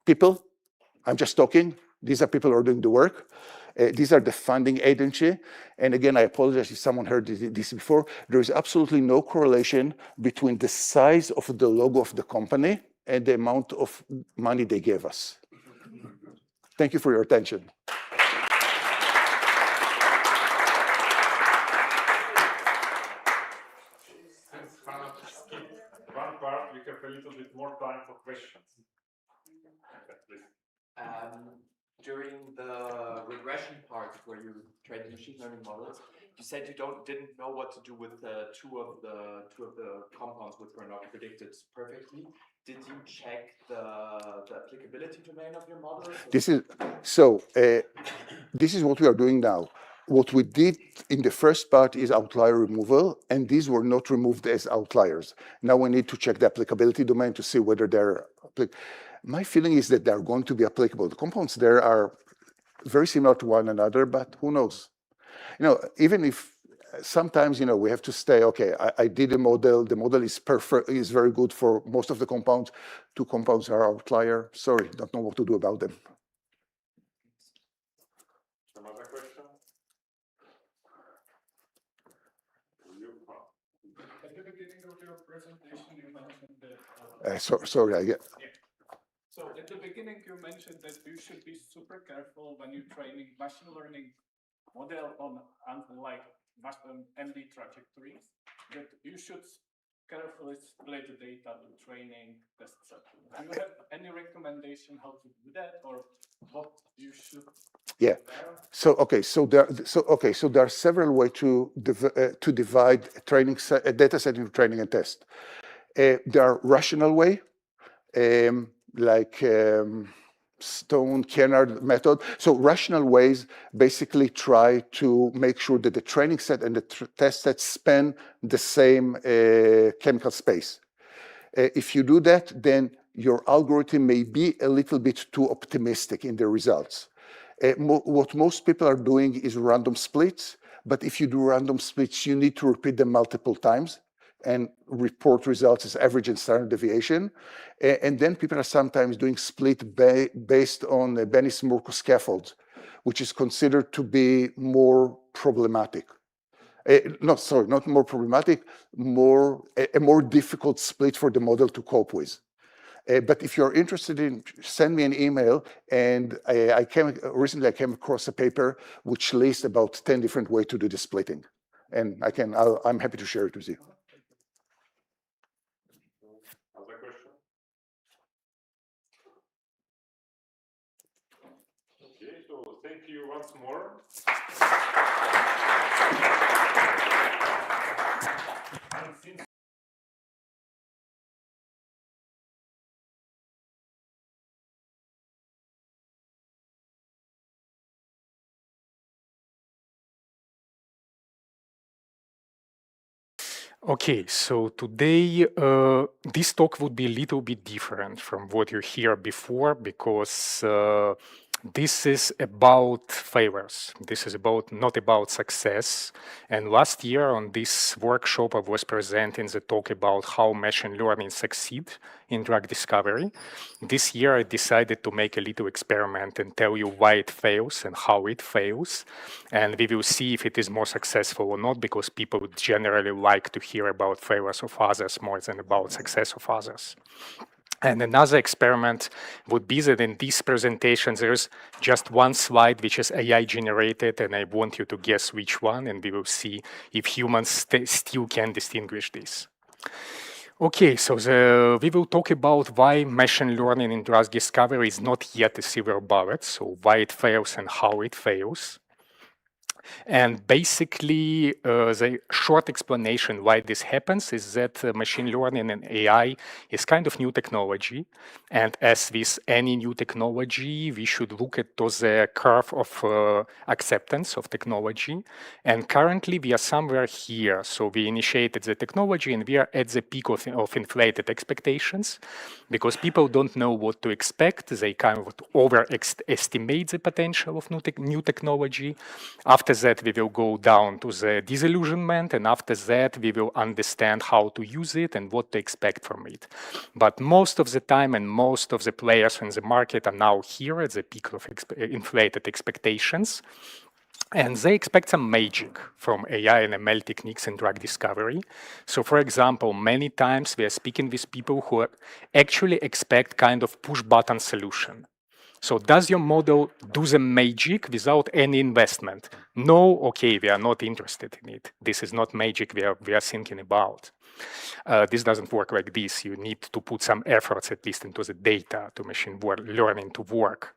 people, I'm just talking. These are people who are doing the work. These are the funding agency. And again, I apologize if someone heard this before. There is absolutely no correlation between the size of the logo of the company and the amount of money they gave us. Thank you for your attention. Since Hanoch skipped one part, we have a little bit more time for questions. Okay, please. During the regression part where you trained the machine learning models, you said you didn't know what to do with two of the compounds which were not predicted perfectly. Did you check the applicability domain of your models? This is what we are doing now. What we did in the first part is outlier removal, and these were not removed as outliers. Now we need to check the applicability domain to see whether they're applicable. My feeling is that they're going to be applicable. The compounds there are very similar to one another, but who knows? Even if sometimes, we have to stay, okay, I did a model, the model is perfect, is very good for most of the compounds. Two compounds are outlier. Sorry, don't know what to do about them. Some other question? At the beginning of your presentation, you mentioned that. Sorry, I get. Yeah. So at the beginning, you mentioned that you should be super careful when you're training machine learning model on like MD trajectories. That you should carefully split the data to training test set. Do you have any recommendation how to do that, or what you should? Yeah. So there are several ways to divide a data set into training and test. There are rational way, like Stone Kennard method. So rational ways basically try to make sure that the training set and the test set span the same chemical space. If you do that, then your algorithm may be a little bit too optimistic in the results. What most people are doing is random splits, but if you do random splits, you need to repeat them multiple times and report results as average and standard deviation. And then people are sometimes doing split based on Bennis-Murko scaffolds, which is considered to be more problematic. Not more problematic, a more difficult split for the model to cope with. But if you're interested in, send me an email. And recently I came across a paper which lists about 10 different ways to do the splitting. And I'm happy to share it with you. Other question? Okay, so thank you once more. And since Okay, so today this talk would be a little bit different from what you hear before because this is about failures. This is not about success. And last year on this workshop, I was presenting the talk about how machine learning succeed in drug discovery. This year, I decided to make a little experiment and tell you why it fails and how it fails. And we will see if it is more successful or not, because people generally like to hear about failures of others more than about success of others. And another experiment would be that in this presentation, there's just one slide which is AI generated, and I want you to guess which one, and we will see if humans still can distinguish this. Okay, so we will talk about why machine learning in drug discovery is not yet a silver bullet, so why it fails and how it fails. And basically, the short explanation why this happens is that machine learning and AI is kind of new technology. And as with any new technology, we should look at the curve of acceptance of technology. And currently, we are somewhere here. So we initiated the technology, and we are at the peak of inflated expectations because people don't know what to expect. They kind of overestimate the potential of new technology. After that, we will go down to the disillusionment, and after that, we will understand how to use it and what to expect from it. But most of the time and most of the players in the market are now here at the peak of inflated expectations. And they expect some magic from AI and ML techniques in drug discovery. So for example, many times we are speaking with people who actually expect kind of push button solution. So does your model do the magic without any investment? No, okay, we are not interested in it. This is not magic we are thinking about. This doesn't work like this. You need to put some efforts at least into the data to machine learning to work.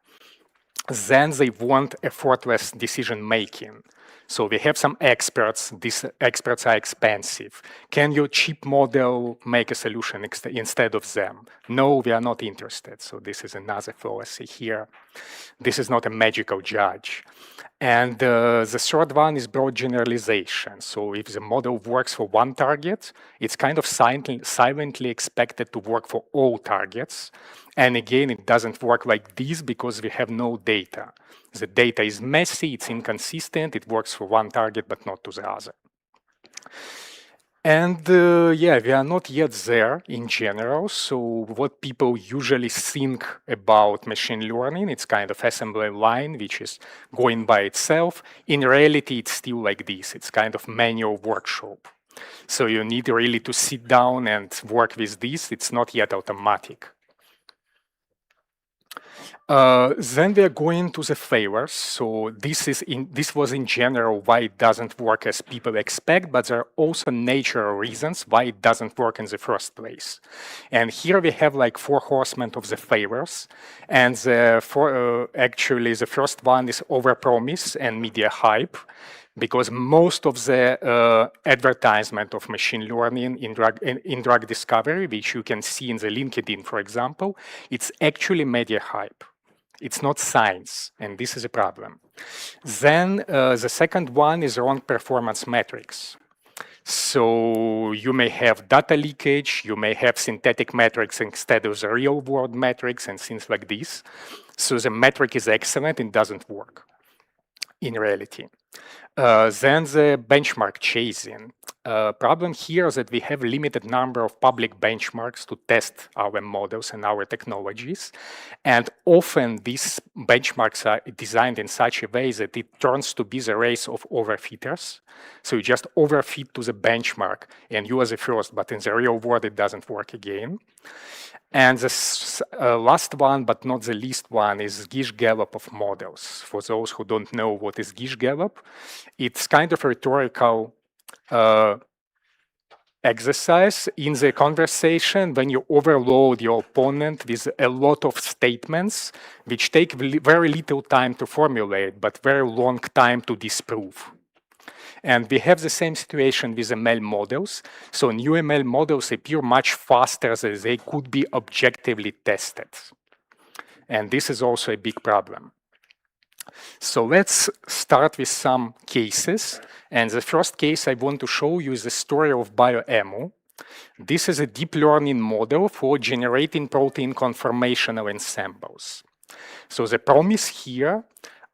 Then they want effortless decision making. So we have some experts. These experts are expensive. Can your cheap model make a solution instead of them? No, we are not interested. So this is another fallacy here. This is not a magical judge. And the third one is broad generalization. So if the model works for one target, it's kind of silently expected to work for all targets. And again, it doesn't work like this because we have no data. The data is messy, it's inconsistent, it works for one target but not to the other. And yeah, we are not yet there in general. So what people usually think about machine learning, it's kind of assembly line, which is going by itself. In reality, it's still like this. It's kind of manual workshop. So you need really to sit down and work with this. It's not yet automatic. Then we are going to the favors. So this was in general why it doesn't work as people expect, but there are also natural reasons why it doesn't work in the first place. And here we have like 4 horsemen of the favors. And actually the first one is overpromise and media hype, because most of the advertisement of machine learning in drug discovery, which you can see in the LinkedIn, for example, it's actually media hype. It's not science, and this is a problem. Then the second one is wrong performance metrics. So you may have data leakage, you may have synthetic metrics instead of the real world metrics and things like this. So the metric is excellent, it doesn't work in reality. Then the benchmark chasing. Problem here is that we have limited number of public benchmarks to test our models and our technologies. And often these benchmarks are designed in such a way that it turns to be the race of overfitters. So you just overfit to the benchmark and you are the first, but in the real world it doesn't work again. And the last one, but not the least one, is Gish-Gallop of models. For those who don't know what is Gish-Gallop, it's kind of a rhetorical exercise in the conversation when you overload your opponent with a lot of statements which take very little time to formulate, but very long time to disprove. And we have the same situation with ML models. So new ML models appear much faster than they could be objectively tested. And this is also a big problem. So let's start with some cases. And the first case I want to show you is the story of BioAmmo. This is a deep learning model for generating protein conformational ensembles. So the promise here,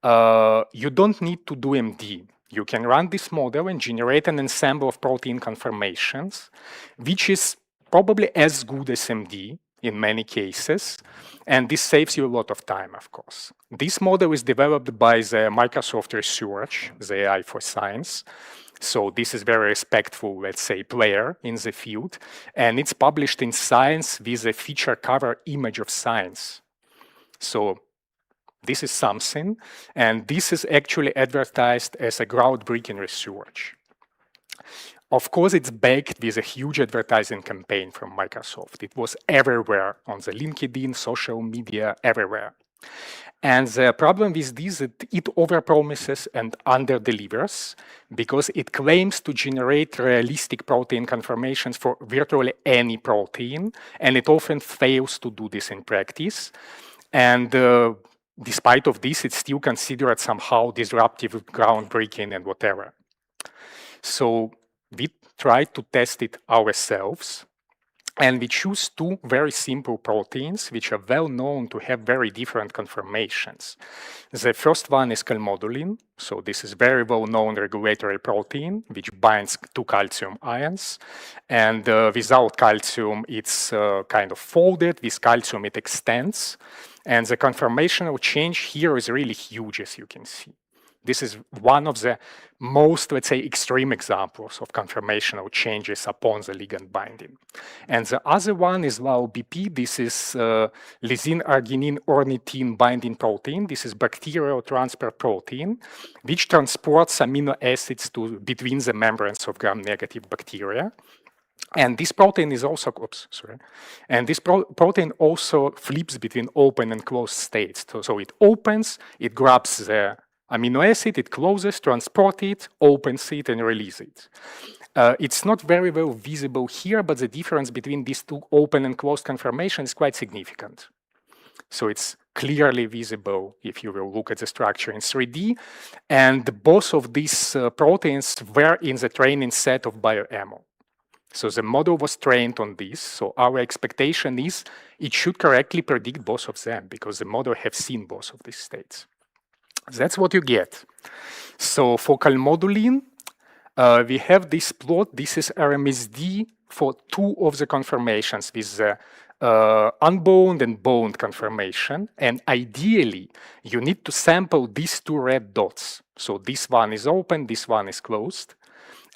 you don't need to do MD. You can run this model and generate an ensemble of protein conformations, which is probably as good as MD in many cases. And this saves you a lot of time, of course. This model is developed by the Microsoft Research, the AI for Science. So this is very respectful, let's say, player in the field. And it's published in Science with a feature cover image of Science. So this is something, and this is actually advertised as a groundbreaking research. Of course, it's backed with a huge advertising campaign from Microsoft. It was everywhere on the LinkedIn, social media, everywhere. And the problem with this is that it overpromises and underdelivers because it claims to generate realistic protein conformations for virtually any protein, and it often fails to do this in practice. And despite of this, it's still considered somehow disruptive, groundbreaking, and whatever. So we tried to test it ourselves. And we choose two very simple proteins, which are well known to have very different conformations. The first one is calmodulin. So this is very well known regulatory protein, which binds to calcium ions. And without calcium, it's kind of folded. With calcium, it extends. And the conformational change here is really huge, as you can see. This is one of the most, let's say, extreme examples of conformational changes upon the ligand binding. And the other one is LAO-BP. This is lysine, arginine, ornithine binding protein. This is bacterial transport protein, which transports amino acids between the membranes of gram-negative bacteria. And this protein is also, and this protein also flips between open and closed states. So it opens, it grabs the amino acid, it closes, transports it, opens it, and releases it. It's not very well visible here, but the difference between these two open and closed conformations is quite significant. So it's clearly visible if you will look at the structure in 3D. And both of these proteins were in the training set of BioAmmo. So the model was trained on this. So our expectation is it should correctly predict both of them because the model has seen both of these states. That's what you get. So for calmodulin, we have this plot. This is RMSD for two of the conformations with the unbound and bound conformation. And ideally, you need to sample these two red dots. So this one is open, this one is closed.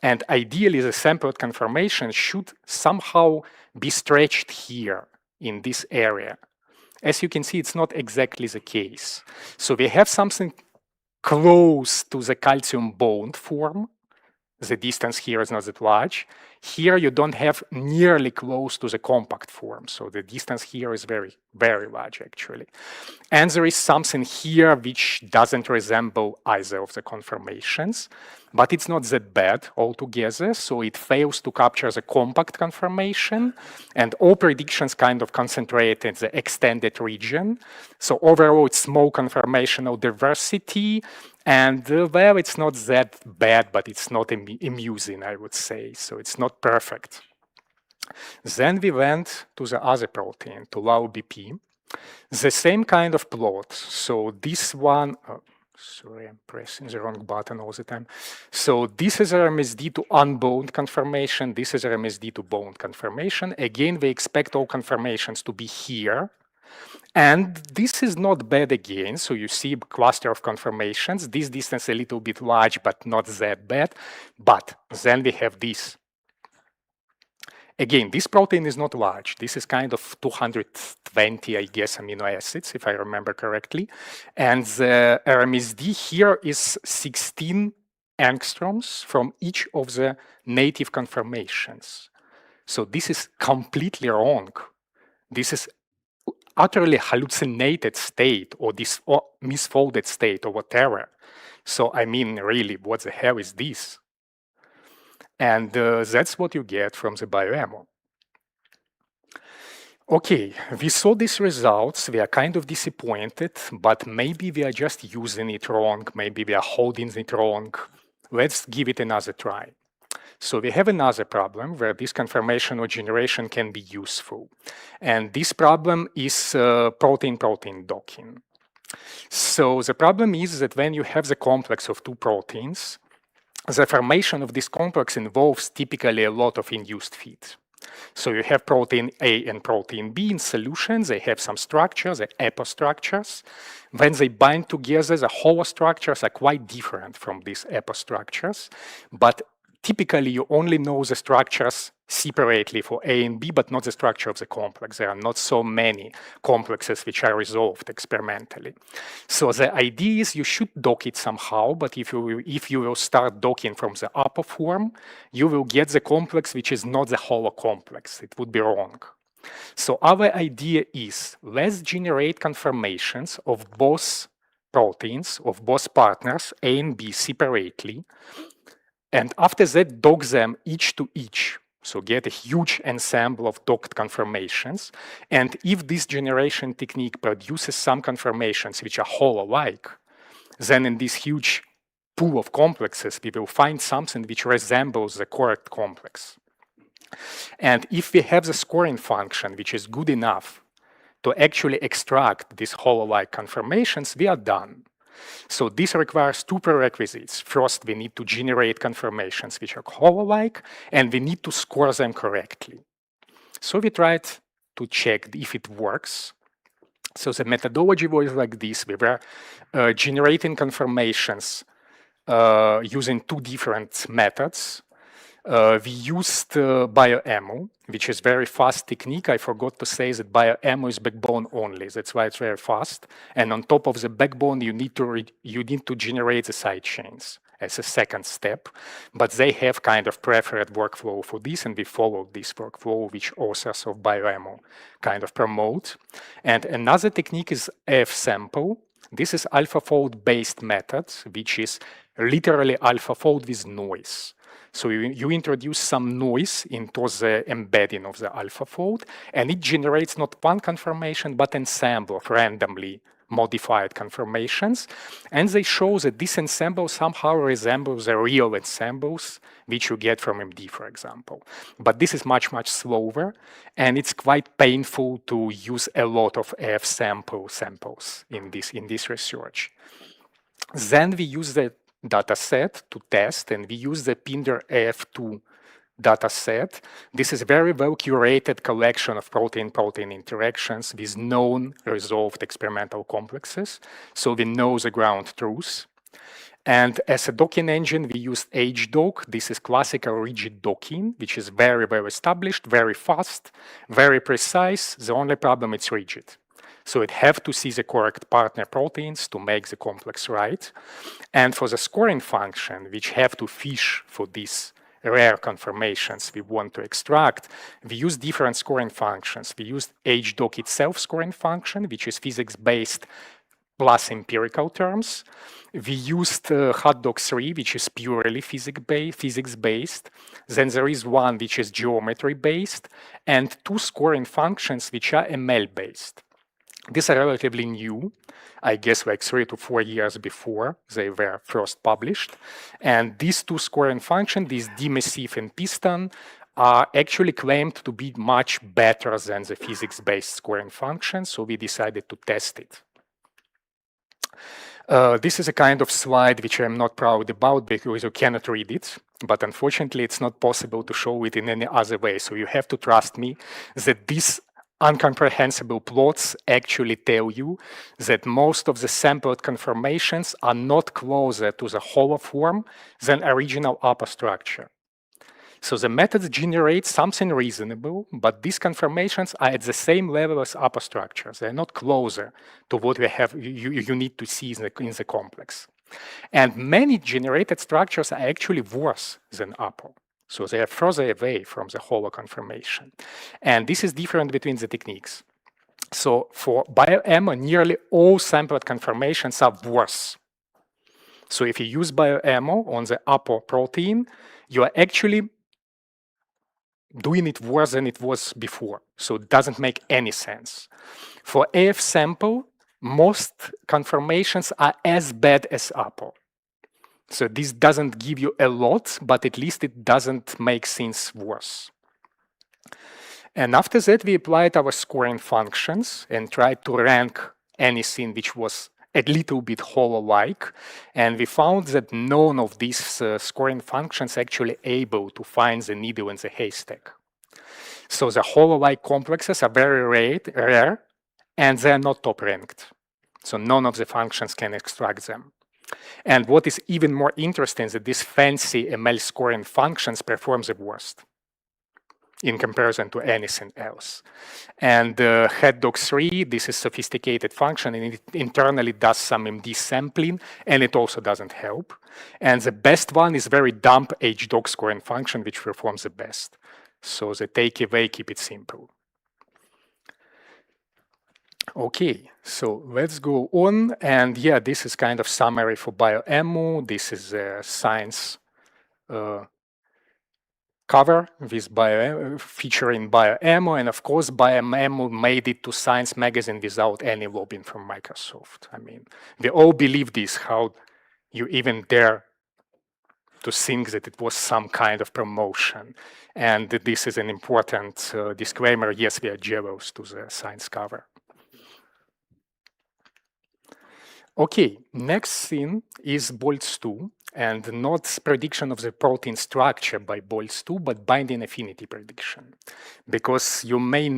And ideally, the sampled conformation should somehow be stretched here in this area. As you can see, it's not exactly the case. So we have something close to the calcium bond form. The distance here is not that large. Here you don't have nearly close to the compact form. So the distance here is very, very large actually. And there is something here which doesn't resemble either of the conformations, but it's not that bad altogether. So it fails to capture the compact conformation, and all predictions kind of concentrate in the extended region. So overall, it's small conformational diversity. And well, it's not that bad, but it's not amusing, I would say. So it's not perfect. Then we went to the other protein, to LAO-BP. The same kind of plot. So this one, sorry, I'm pressing the wrong button all the time. So this is RMSD to unbound conformation. This is RMSD to bound conformation. Again, we expect all conformations to be here. And this is not bad again. So you see a cluster of conformations. This distance a little bit large, but not that bad. But then we have this. Again, this protein is not large. This is kind of 220, I guess, amino acids, if I remember correctly. And the RMSD here is 16 angstroms from each of the native conformations. So this is completely wrong. This is utterly hallucinated state or this misfolded state or whatever. So I mean, really, what the hell is this? And that's what you get from the BioAmmo. Okay, we saw these results. We are kind of disappointed, but maybe we are just using it wrong. Maybe we are holding it wrong. Let's give it another try. So we have another problem where this conformational generation can be useful. And this problem is protein-protein docking. So the problem is that when you have the complex of two proteins, the formation of this complex involves typically a lot of induced feed. So you have protein A and protein B in solution. They have some structures, the apostructures. When they bind together, the holostructures are quite different from these apostructures. But typically, you only know the structures separately for A and B, but not the structure of the complex. There are not so many complexes which are resolved experimentally. So the idea is you should dock it somehow, but if you will start docking from the upper form, you will get the complex which is not the holo complex. It would be wrong. So our idea is, let's generate conformations of both proteins, of both partners, A and B separately, and after that dock them each to each. So get a huge ensemble of docked conformations. And if this generation technique produces some conformations which are holo-like, then in this huge pool of complexes, we will find something which resembles the correct complex. And if we have the scoring function which is good enough to actually extract these holo-like conformations, we are done. So this requires two prerequisites. First, we need to generate conformations which are holo-like, and we need to score them correctly. So we tried to check if it works. So the methodology was like this. We were generating conformations using two different methods. We used bioammo, which is very fast technique. I forgot to say that bioammo is backbone only. That's why it's very fast. And on top of the backbone, you need to generate the side chains as a second step. But they have kind of preferred workflow for this, and we followed this workflow, which authors of bioammo kind of promote. And another technique is AF-sample. This is AlphaFold based method, which is literally AlphaFold with noise. So you introduce some noise into the embedding of the AlphaFold, and it generates not one conformation, but ensemble of randomly modified conformations. And they show that this ensemble somehow resembles the real ensembles which you get from MD, for example. But this is much, much slower, and it's quite painful to use a lot of samples in this research. Then we use the dataset to test, and we use the Pinder AF2 dataset. This is a very well curated collection of protein-protein interactions with known resolved experimental complexes. So we know the ground truth. And as a docking engine, we used HDock. This is classical rigid docking, which is very well established, very fast, very precise. The only problem, it's rigid. So it have to see the correct partner proteins to make the complex right. And for the scoring function, which have to fish for these rare conformations we want to extract, we use different scoring functions. We used HDock itself scoring function, which is physics-based plus empirical terms. We used HotDoc3, which is purely physics-based. Then there is one which is geometry-based, and two scoring functions which are ML-based. These are relatively new, I guess like 3 to 4 years before they were first published. And these two scoring functions, these DMSIF and Piston, are actually claimed to be much better than the physics-based scoring function, so we decided to test it. This is a kind of slide which I'm not proud about because you cannot read it, but unfortunately it's not possible to show it in any other way. So you have to trust me that these incomprehensible plots actually tell you that most of the sampled conformations are not closer to the holo form than original upper structure. So the methods generate something reasonable, but these conformations are at the same level as upper structures. They're not closer to what we have, you need to see in the complex. And many generated structures are actually worse than upper. So they are further away from the holo conformation. And this is different between the techniques. So for bioammo, nearly all sampled conformations are worse. So if you use bioammo on the upper protein, you are actually doing it worse than it was before. So it doesn't make any sense. For AF sample, most conformations are as bad as upper. So this doesn't give you a lot, but at least it doesn't make things worse. And after that, we applied our scoring functions and tried to rank anything which was a little bit holo-like. And we found that none of these scoring functions actually able to find the needle in the haystack. So the holo-like complexes are very rare, and they're not top-ranked. So none of the functions can extract them. And what is even more interesting is that these fancy ML scoring functions perform the worst in comparison to anything else. And HotDoc3, this is sophisticated function, and it internally does some MD sampling, and it also doesn't help. And the best one is very dumb HDoc scoring function, which performs the best. So the takeaway, keep it simple. Okay, so let's go on. And yeah, this is kind of summary for BioAmmo. This is a science cover with featuring BioAmmo. And of course, BioAmmo made it to Science magazine without any lobbying from Microsoft. I mean, we all believe this, how you even dare to think that it was some kind of promotion. And this is an important disclaimer. Yes, we are jealous to the science cover. Okay, next thing is Boltz-2, and not prediction of the protein structure by Boltz-2, but binding affinity prediction. Because you may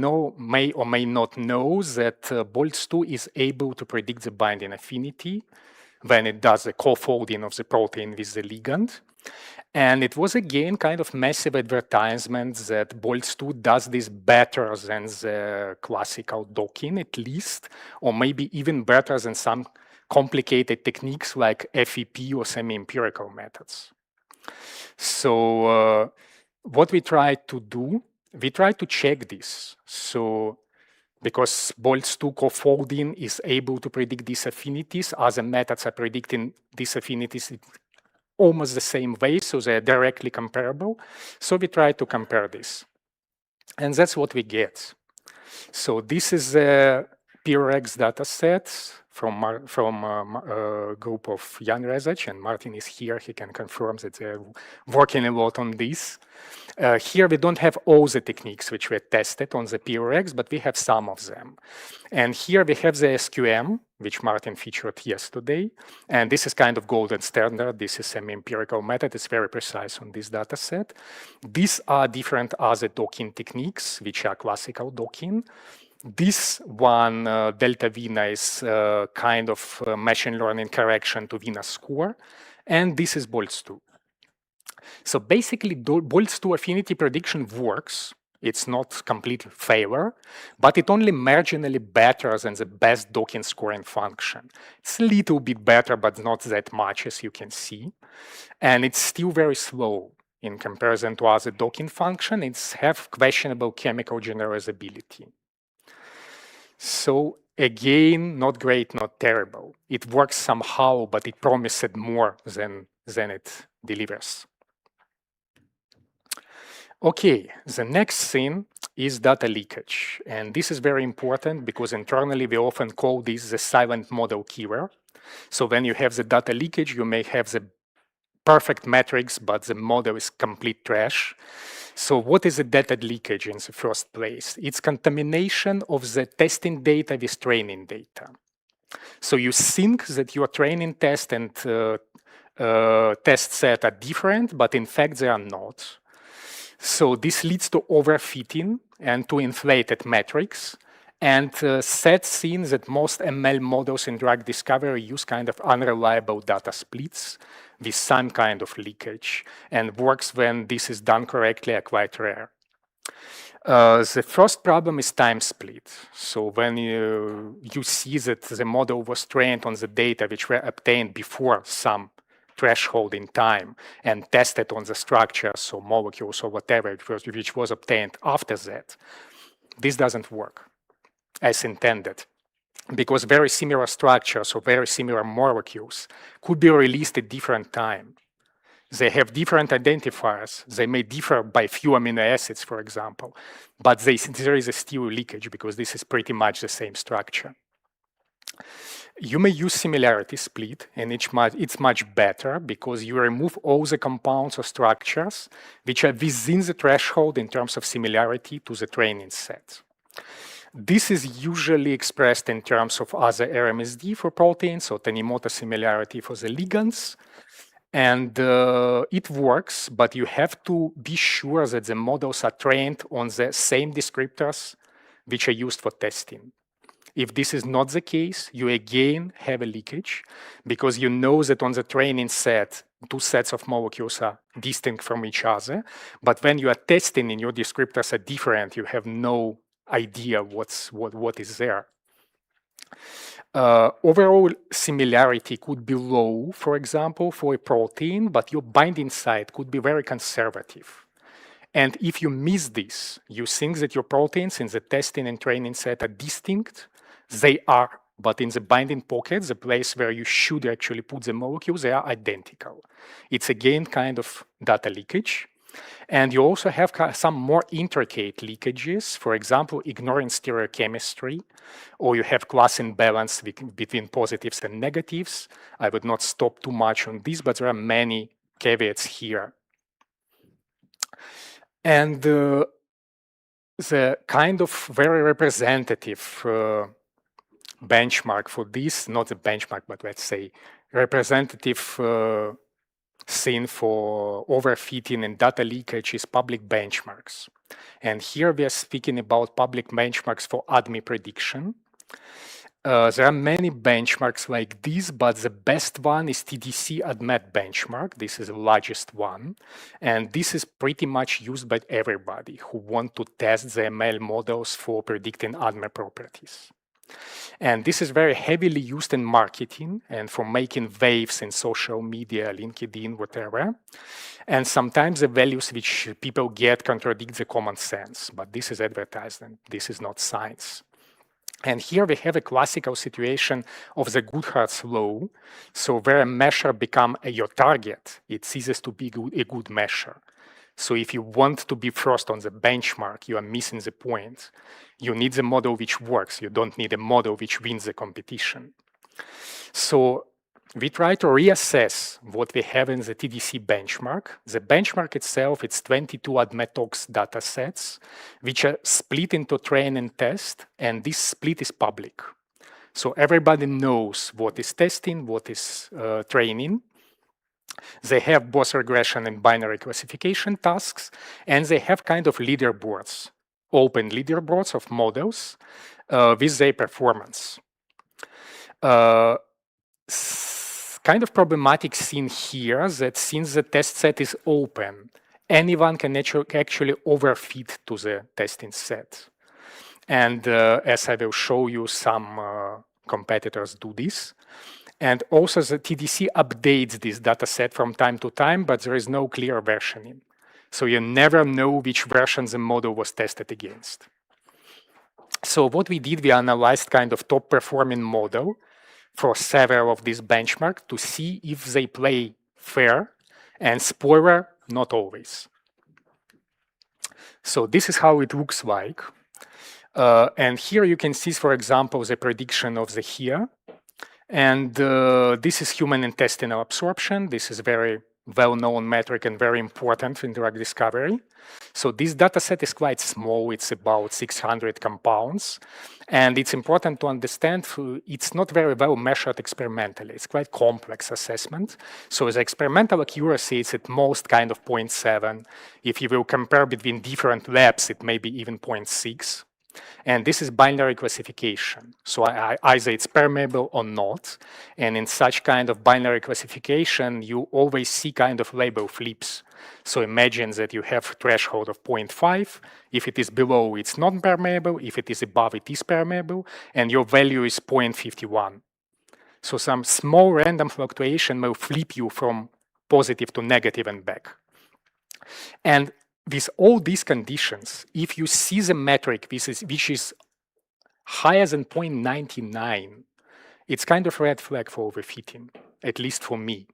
or may not know that Boltz-2 is able to predict the binding affinity when it does the co-folding of the protein with the ligand. And it was again kind of massive advertisement that Boltz-2 does this better than the classical docking, at least, or maybe even better than some complicated techniques like FEP or semi-empirical methods. So what we try to do, we try to check this. So because Boltz-2 co-folding is able to predict these affinities, other methods are predicting these affinities in almost the same way, so they're directly comparable. So we try to compare this. And that's what we get. So this is a PRX data set from a group of Jan Rezach, and Martin is here. He can confirm that they're working a lot on this. Here we don't have all the techniques which were tested on the PRX, but we have some of them. And here we have the SQM, which Martin featured yesterday. And this is kind of golden standard. This is semi-empirical method. It's very precise on this data set. These are different other docking techniques, which are classical docking. This one, delta Vina, is kind of machine learning correction to Vina score. And this is Boltz-2. So basically, Boltz-2 affinity prediction works. It's not complete failure, but it only marginally better than the best docking scoring function. It's a little bit better, but not that much, as you can see. And it's still very slow in comparison to other docking functions. It's have questionable chemical generalizability. So again, not great, not terrible. It works somehow, but it promised more than it delivers. Okay, the next thing is data leakage. And this is very important because internally we often call this the silent model killer. So when you have the data leakage, you may have the perfect metrics, but the model is complete trash. So what is the data leakage in the first place? It's contamination of the testing data with training data. So you think that your training test and test set are different, but in fact they are not. So this leads to overfitting and to inflated metrics. And sets seen that most ML models in drug discovery use kind of unreliable data splits with some kind of leakage, and works when this is done correctly are quite rare. The first problem is time split. So when you see that the model was trained on the data which were obtained before some threshold in time and tested on the structures or molecules or whatever which was obtained after that, this doesn't work as intended, because very similar structures or very similar molecules could be released at different time. They have different identifiers. They may differ by few amino acids, for example, but there is a still leakage because this is pretty much the same structure. You may use similarity split, and it's much better because you remove all the compounds or structures which are within the threshold in terms of similarity to the training set. This is usually expressed in terms of other RMSD for proteins, so Tanimoto similarity for the ligands. And it works, but you have to be sure that the models are trained on the same descriptors which are used for testing. If this is not the case, you again have a leakage because you know that on the training set, two sets of molecules are distinct from each other. But when you are testing and your descriptors are different, you have no idea what is there. Overall similarity could be low, for example, for a protein, but your binding site could be very conservative. And if you miss this, you think that your proteins in the testing and training set are distinct, They are, but in the binding pocket, the place where you should actually put the molecules, they are identical. It's again kind of data leakage. And you also have some more intricate leakages, for example, ignoring stereochemistry, or you have class imbalance between positives and negatives. I would not stop too much on this, but there are many caveats here. And the kind of very representative benchmark for this, not a benchmark, but let's say representative thing for overfitting and data leakage is public benchmarks. And here we are speaking about public benchmarks for ADME prediction. There are many benchmarks like this, but the best one is TDC ADMET benchmark. This is the largest one. And this is pretty much used by everybody who want to test the ML models for predicting ADME properties. And this is very heavily used in marketing and for making waves in social media, LinkedIn, whatever. And sometimes the values which people get contradict the common sense, but this is advertising. This is not science. And here we have a classical situation of the Goodhart's law. So where a measure becomes your target, it ceases to be a good measure. So if you want to be first on the benchmark, you are missing the point. You need the model which works. You don't need a model which wins the competition. So we try to reassess what we have in the TDC benchmark. The benchmark itself, it's 22 ADMETOX data sets, which are split into train and test, and this split is public. So everybody knows what is testing, what is training. They have both regression and binary classification tasks, and they have kind of leaderboards, open leaderboards of models with their performance. Kind of problematic thing here that since the test set is open, anyone can actually overfit to the testing set. And as I will show you, some competitors do this. And also the TDC updates this data set from time to time, but there is no clear versioning. So you never know which version the model was tested against. So what we did, we analyzed kind of top performing model for several of these benchmarks to see if they play fair, and spoiler, not always. So this is how it looks like. And here you can see, for example, the prediction of the here. And this is human intestinal absorption. This is very well-known metric and very important in drug discovery. So this data set is quite small. It's about 600 compounds. And it's important to understand it's not very well measured experimentally. It's quite complex assessment. So the experimental accuracy is at most kind of 0.7. If you will compare between different labs, it may be even 0.6. And this is binary classification. So either it's permeable or not. And in such kind of binary classification, you always see kind of label flips. So imagine that you have a threshold of 0.5. If it is below, it's not permeable. If it is above, it is permeable. And your value is 0.51. So some small random fluctuation will flip you from positive to negative and back. And with all these conditions, if you see the metric which is higher than 0.99, it's kind of red flag for overfitting, at least for me.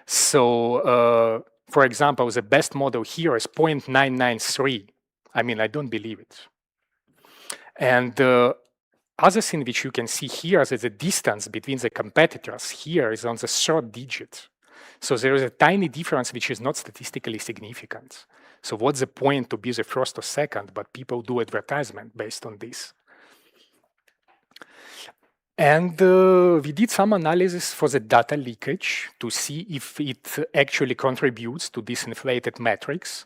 So, for example, the best model here is 0.993. I mean, I don't believe it. And the other thing which you can see here is that the distance between the competitors here is on the third digit. So there is a tiny difference which is not statistically significant. So what's the point to be the first or second, but people do advertisement based on this. And we did some analysis for the data leakage to see if it actually contributes to these inflated metrics.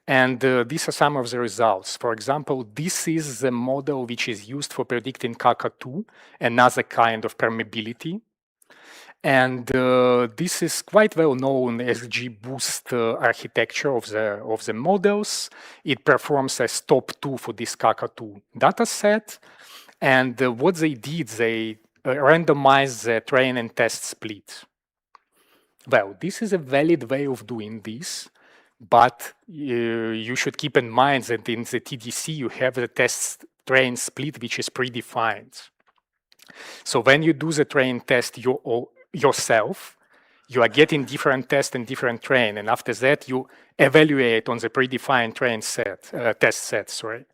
And these are some of the results. For example, this is the model which is used for predicting CACA2, another kind of permeability. And this is quite well known as XGBoost architecture of the models. It performs as top 2 for this CACA2 dataset. And what they did, they randomized the train and test split. Well, this is a valid way of doing this, but you should keep in mind that in the TDC you have the test train split which is predefined. So when you do the train test yourself, you are getting different tests and different train, and after that you evaluate on the predefined train set, test set, sorry.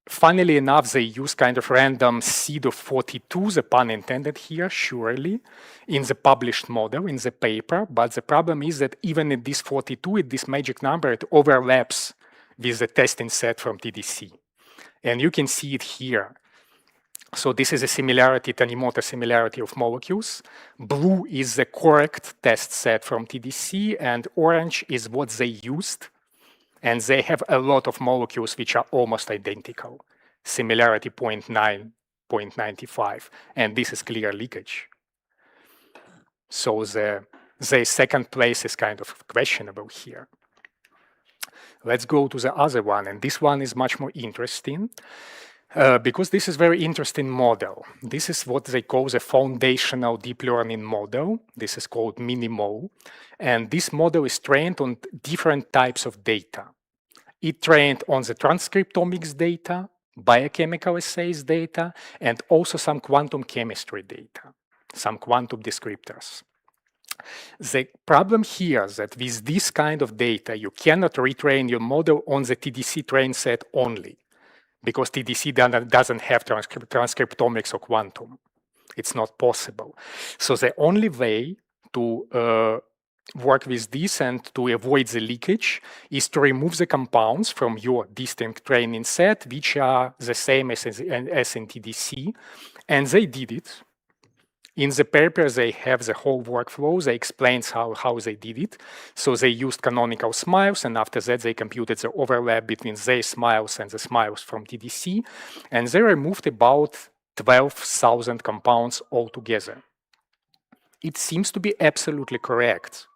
Funnily enough, they use kind of random seed of 42, the pun intended here, surely, in the published model, in the paper, but the problem is that even in this 42, at this magic number, it overlaps with the testing set from TDC. And you can see it here. So this is a similarity, Tanimoto similarity of molecules. Blue is the correct test set from TDC, and orange is what they used. And they have a lot of molecules which are almost identical. Similarity 0.9, 0.95. And this is clear leakage. So the second place is kind of questionable here. Let's go to the other one. And this one is much more interesting. Because this is very interesting model. This is what they call the foundational deep learning model. This is called MiniMo. And this model is trained on different types of data. It trained on the transcriptomics data, biochemical assays data, and also some quantum chemistry data, some quantum descriptors. The problem here is that with this kind of data, you cannot retrain your model on the TDC train set only, because TDC doesn't have transcriptomics or quantum. It's not possible. So the only way to work with this and to avoid the leakage is to remove the compounds from your distinct training set, which are the same as in TDC. And they did it. In the paper, they have the whole workflow. They explain how they did it. So they used canonical smiles, and after that, they computed the overlap between their smiles and the smiles from TDC. And they removed about 12,000 compounds altogether. It seems to be absolutely correct.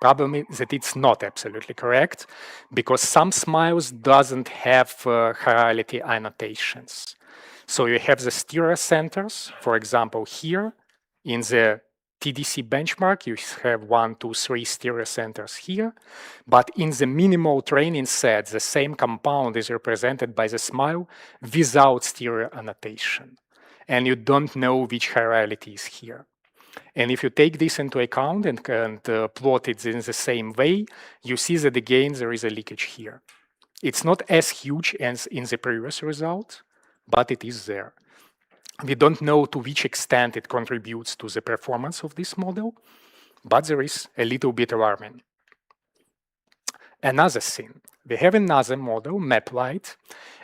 Problem is that it's not absolutely correct, because some smiles doesn't have chirality annotations. So you have the stereocenters, for example, here in the TDC benchmark, you have 1, 2, 3 stereocenters here. But in the minimal training set, the same compound is represented by the smile without stereo annotation. And you don't know which chirality is here. And if you take this into account and plot it in the same way, you see that again there is a leakage here. It's not as huge as in the previous result, but it is there. We don't know to which extent it contributes to the performance of this model, but there is a little bit alarming. Another thing, we have another model, MapLight,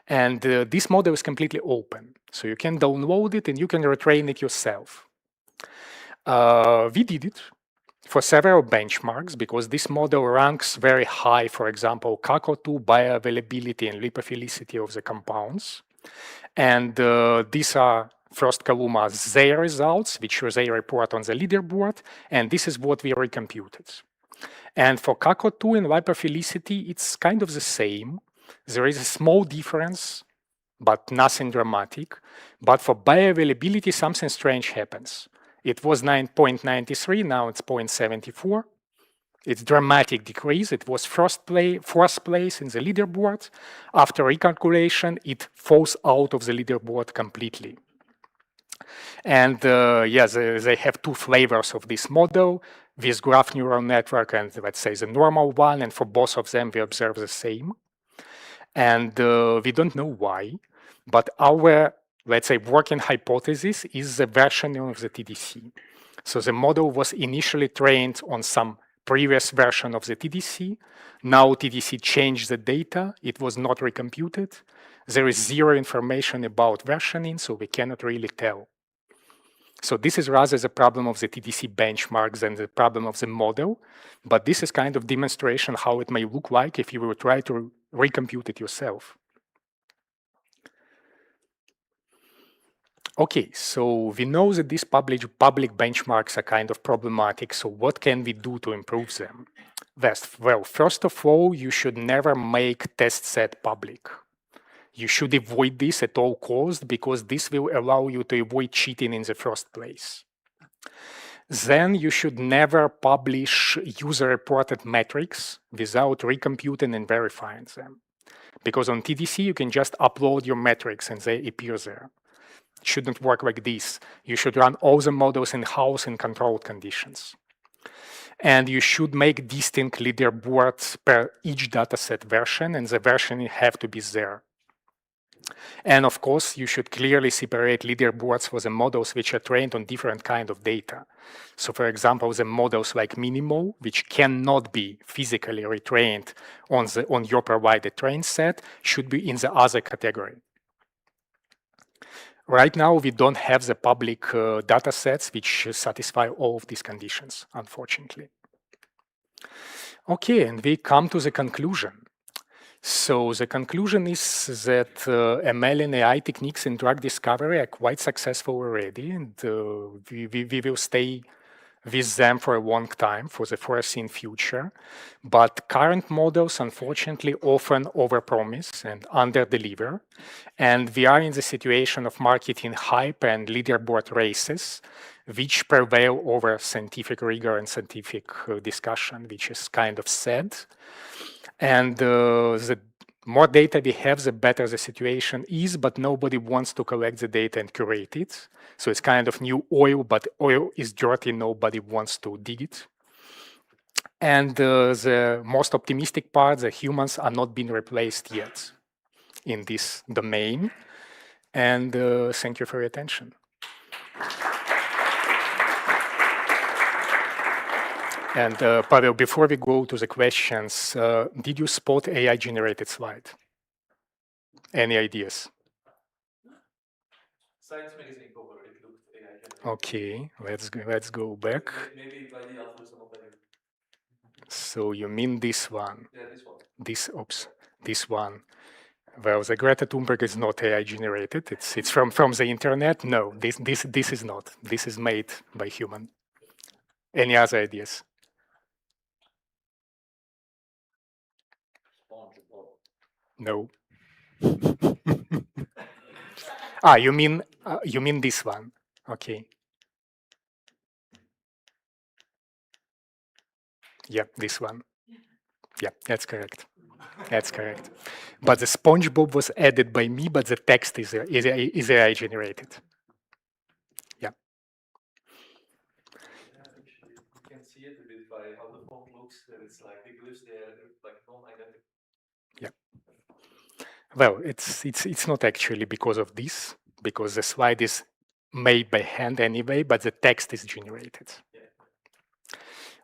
and this model is completely open. So you can download it and you can retrain it yourself. We did it for several benchmarks because this model ranks very high, for example, CACO2 bioavailability and lipophilicity of the compounds. And these are, first column are their results, which they report on the leaderboard, and this is what we recomputed. And for CACO2 and lipophilicity, it's kind of the same. There is a small difference, but nothing dramatic. But for bioavailability, something strange happens. It was 9.93, now it's 0.74. It's dramatic decrease. It was fourth place in the leaderboard. After recalculation, it falls out of the leaderboard completely. And yes, they have two flavors of this model, with graph neural network and let's say the normal one. And for both of them, we observe the same. And we don't know why, but our, let's say, working hypothesis is the versioning of the TDC. So the model was initially trained on some previous version of the TDC. Now TDC changed the data. It was not recomputed. There is zero information about versioning, so we cannot really tell. So this is rather the problem of the TDC benchmarks than the problem of the model. But this is kind of demonstration how it may look like if you will try to recompute it yourself. Okay, so we know that these public benchmarks are kind of problematic. So what can we do to improve them? Well, first of all, you should never make test set public. You should avoid this at all costs because this will allow you to avoid cheating in the first place. Then you should never publish user-reported metrics without recomputing and verifying them. Because on TDC, you can just upload your metrics and they appear there. It shouldn't work like this. You should run all the models in-house in controlled conditions. And you should make distinct leaderboards per each dataset version, and the version have to be there. And of course, you should clearly separate leaderboards for the models which are trained on different kind of data. So for example, the models like Minimal, which cannot be physically retrained on your provided train set, should be in the other category. Right now, we don't have the public data sets which satisfy all of these conditions, unfortunately. Okay, and we come to the conclusion. So the conclusion is that ML and AI techniques in drug discovery are quite successful already, and we will stay with them for a long time, for the foreseen future. But current models, unfortunately, often overpromise and underdeliver. And we are in the situation of marketing hype and leaderboard races, which prevail over scientific rigor and scientific discussion, which is kind of sad. And the more data we have, the better the situation is, but nobody wants to collect the data and curate it. So it's kind of new oil, but oil is dirty, nobody wants to dig it. And the most optimistic part, the humans are not being replaced yet in this domain. And thank you for your attention. And Pavel, before we go to the questions, did you spot AI-generated slide? Any ideas? Science magazine cover, it looked AI generated. Okay, let's go back. Maybe by the alpha some of them. So you mean this one? Yeah, this one. This one. Well, the Greta Thunberg is not AI generated. It's from the internet. No, this is not. This is made by human. Any other ideas? No. You mean this one? Okay. Yeah, this one. Yeah, that's correct. That's correct. But the SpongeBob was added by me, but the text is AI generated. Yeah. Actually, you can see it a bit by how the font looks. That it's like the glyphs there, like non-identical. Yeah. Well, it's not actually because of this, because the slide is made by hand anyway, but the text is generated. Yeah.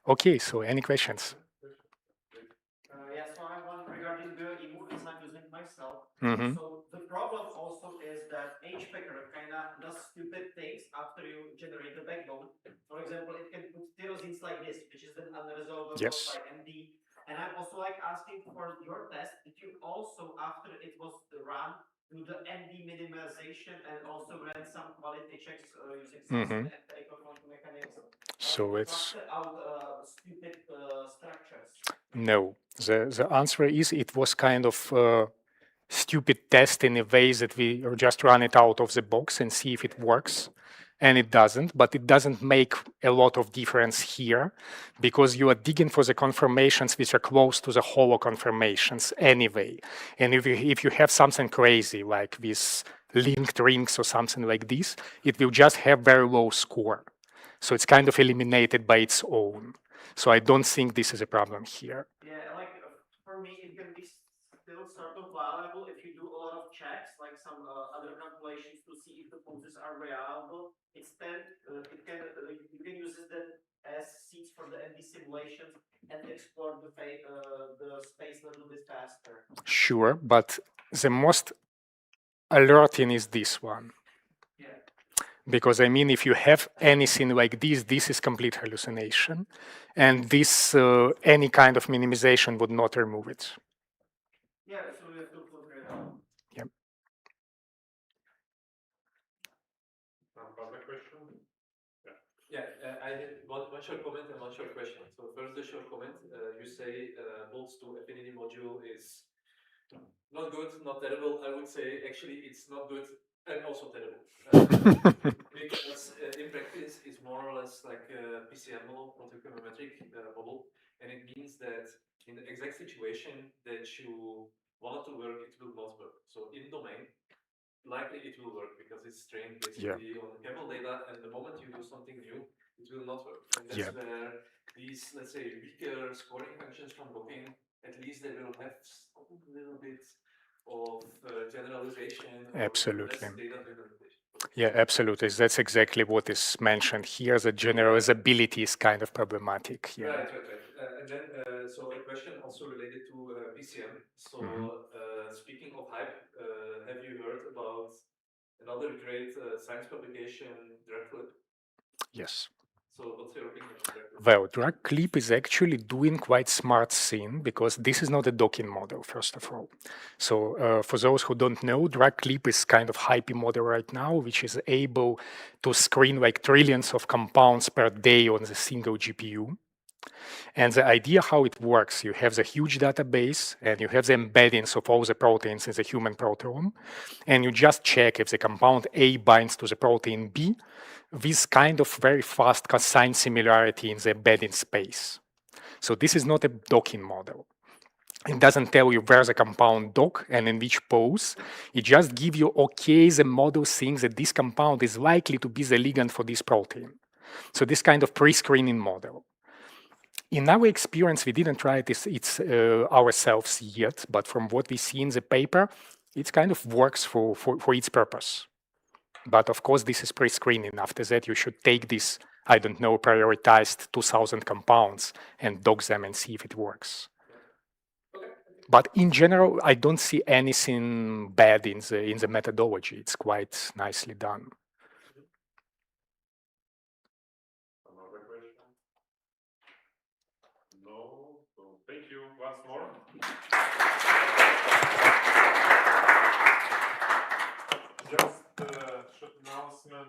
Okay, so any questions? Yeah, so I have one regarding the emojis I'm using myself. Mm-hmm. So the problem also is that HPacker kind of does stupid things after you generate the backbone. For example, it can put tyrosines like this, which is then unresolvable Yes. by MD. And I'm also like asking for your test, did you also, after it was run, do the MD minimization and also ran some quality checks using some empirical quantum mechanics? So it's out stupid structures. no. The answer is it was kind of stupid test in a way that we just run it out of the box and see if it works. And it doesn't, but it doesn't make a lot of difference here because you are digging for the conformations which are close to the hollow conformations anyway. And if you have something crazy like this linked rings or something like this, it will just have very low score. So it's kind of eliminated by its own. So I don't think this is a problem here. Yeah, like for me, it can be still sort of valuable if you do a lot of checks, like some other calculations to see if the poses are reliable. Instead, you can use it then as seeds for the MD simulations and explore the space a little bit faster. Sure, but the most alerting is this one. Yeah. Because I mean, if you have anything like this is complete hallucination, and this any kind of minimization would not remove it. Yeah, so we have to filter it out. Yep. Other question? Yeah, I had one short comment and one short question. So first, the short comment. You say bolts to affinity module is not good, not terrible. I would say actually it's not good and also terrible. Because in practice it's more or less like a PCM model, proteochemometric model, and it means that in the exact situation that you want it to work, it will not work. So in domain, likely it will work because it's trained basically on camel data, and the moment you do something new, it will not work. And that's where these, let's say, weaker scoring functions from docking, at least they will have a little bit of generalization or Absolutely. less data generalization. Yeah, absolutely. That's exactly what is mentioned here. The generalizability is kind of problematic. Yeah. Right. And then, so a question also related to PCM. So, speaking of hype, have you heard about another great science publication, drug clip? Yes. So, what's your opinion on drug clip? Well, drug clip is actually doing quite smart thing because this is not a docking model, first of all. So for those who don't know, drug clip is kind of hypey model right now, which is able to screen like trillions of compounds per day on the single GPU. And the idea how it works, you have the huge database and you have the embeddings of all the proteins in the human proteome, and you just check if the compound A binds to the protein B with kind of very fast cosine similarity in the embedding space. So this is not a docking model. It doesn't tell you where the compound dock and in which pose. It just gives you, okay, the model thinks that this compound is likely to be the ligand for this protein. So this kind of pre-screening model. In our experience, we didn't try it ourselves yet, but from what we see in the paper, it kind of works for its purpose. But of course, this is pre-screening. After that, you should take this, I don't know, prioritized 2,000 compounds and dock them and see if it works. But in general, I don't see anything bad in the methodology. It's quite nicely done. Another question? No. So thank you once more. Just short announcement.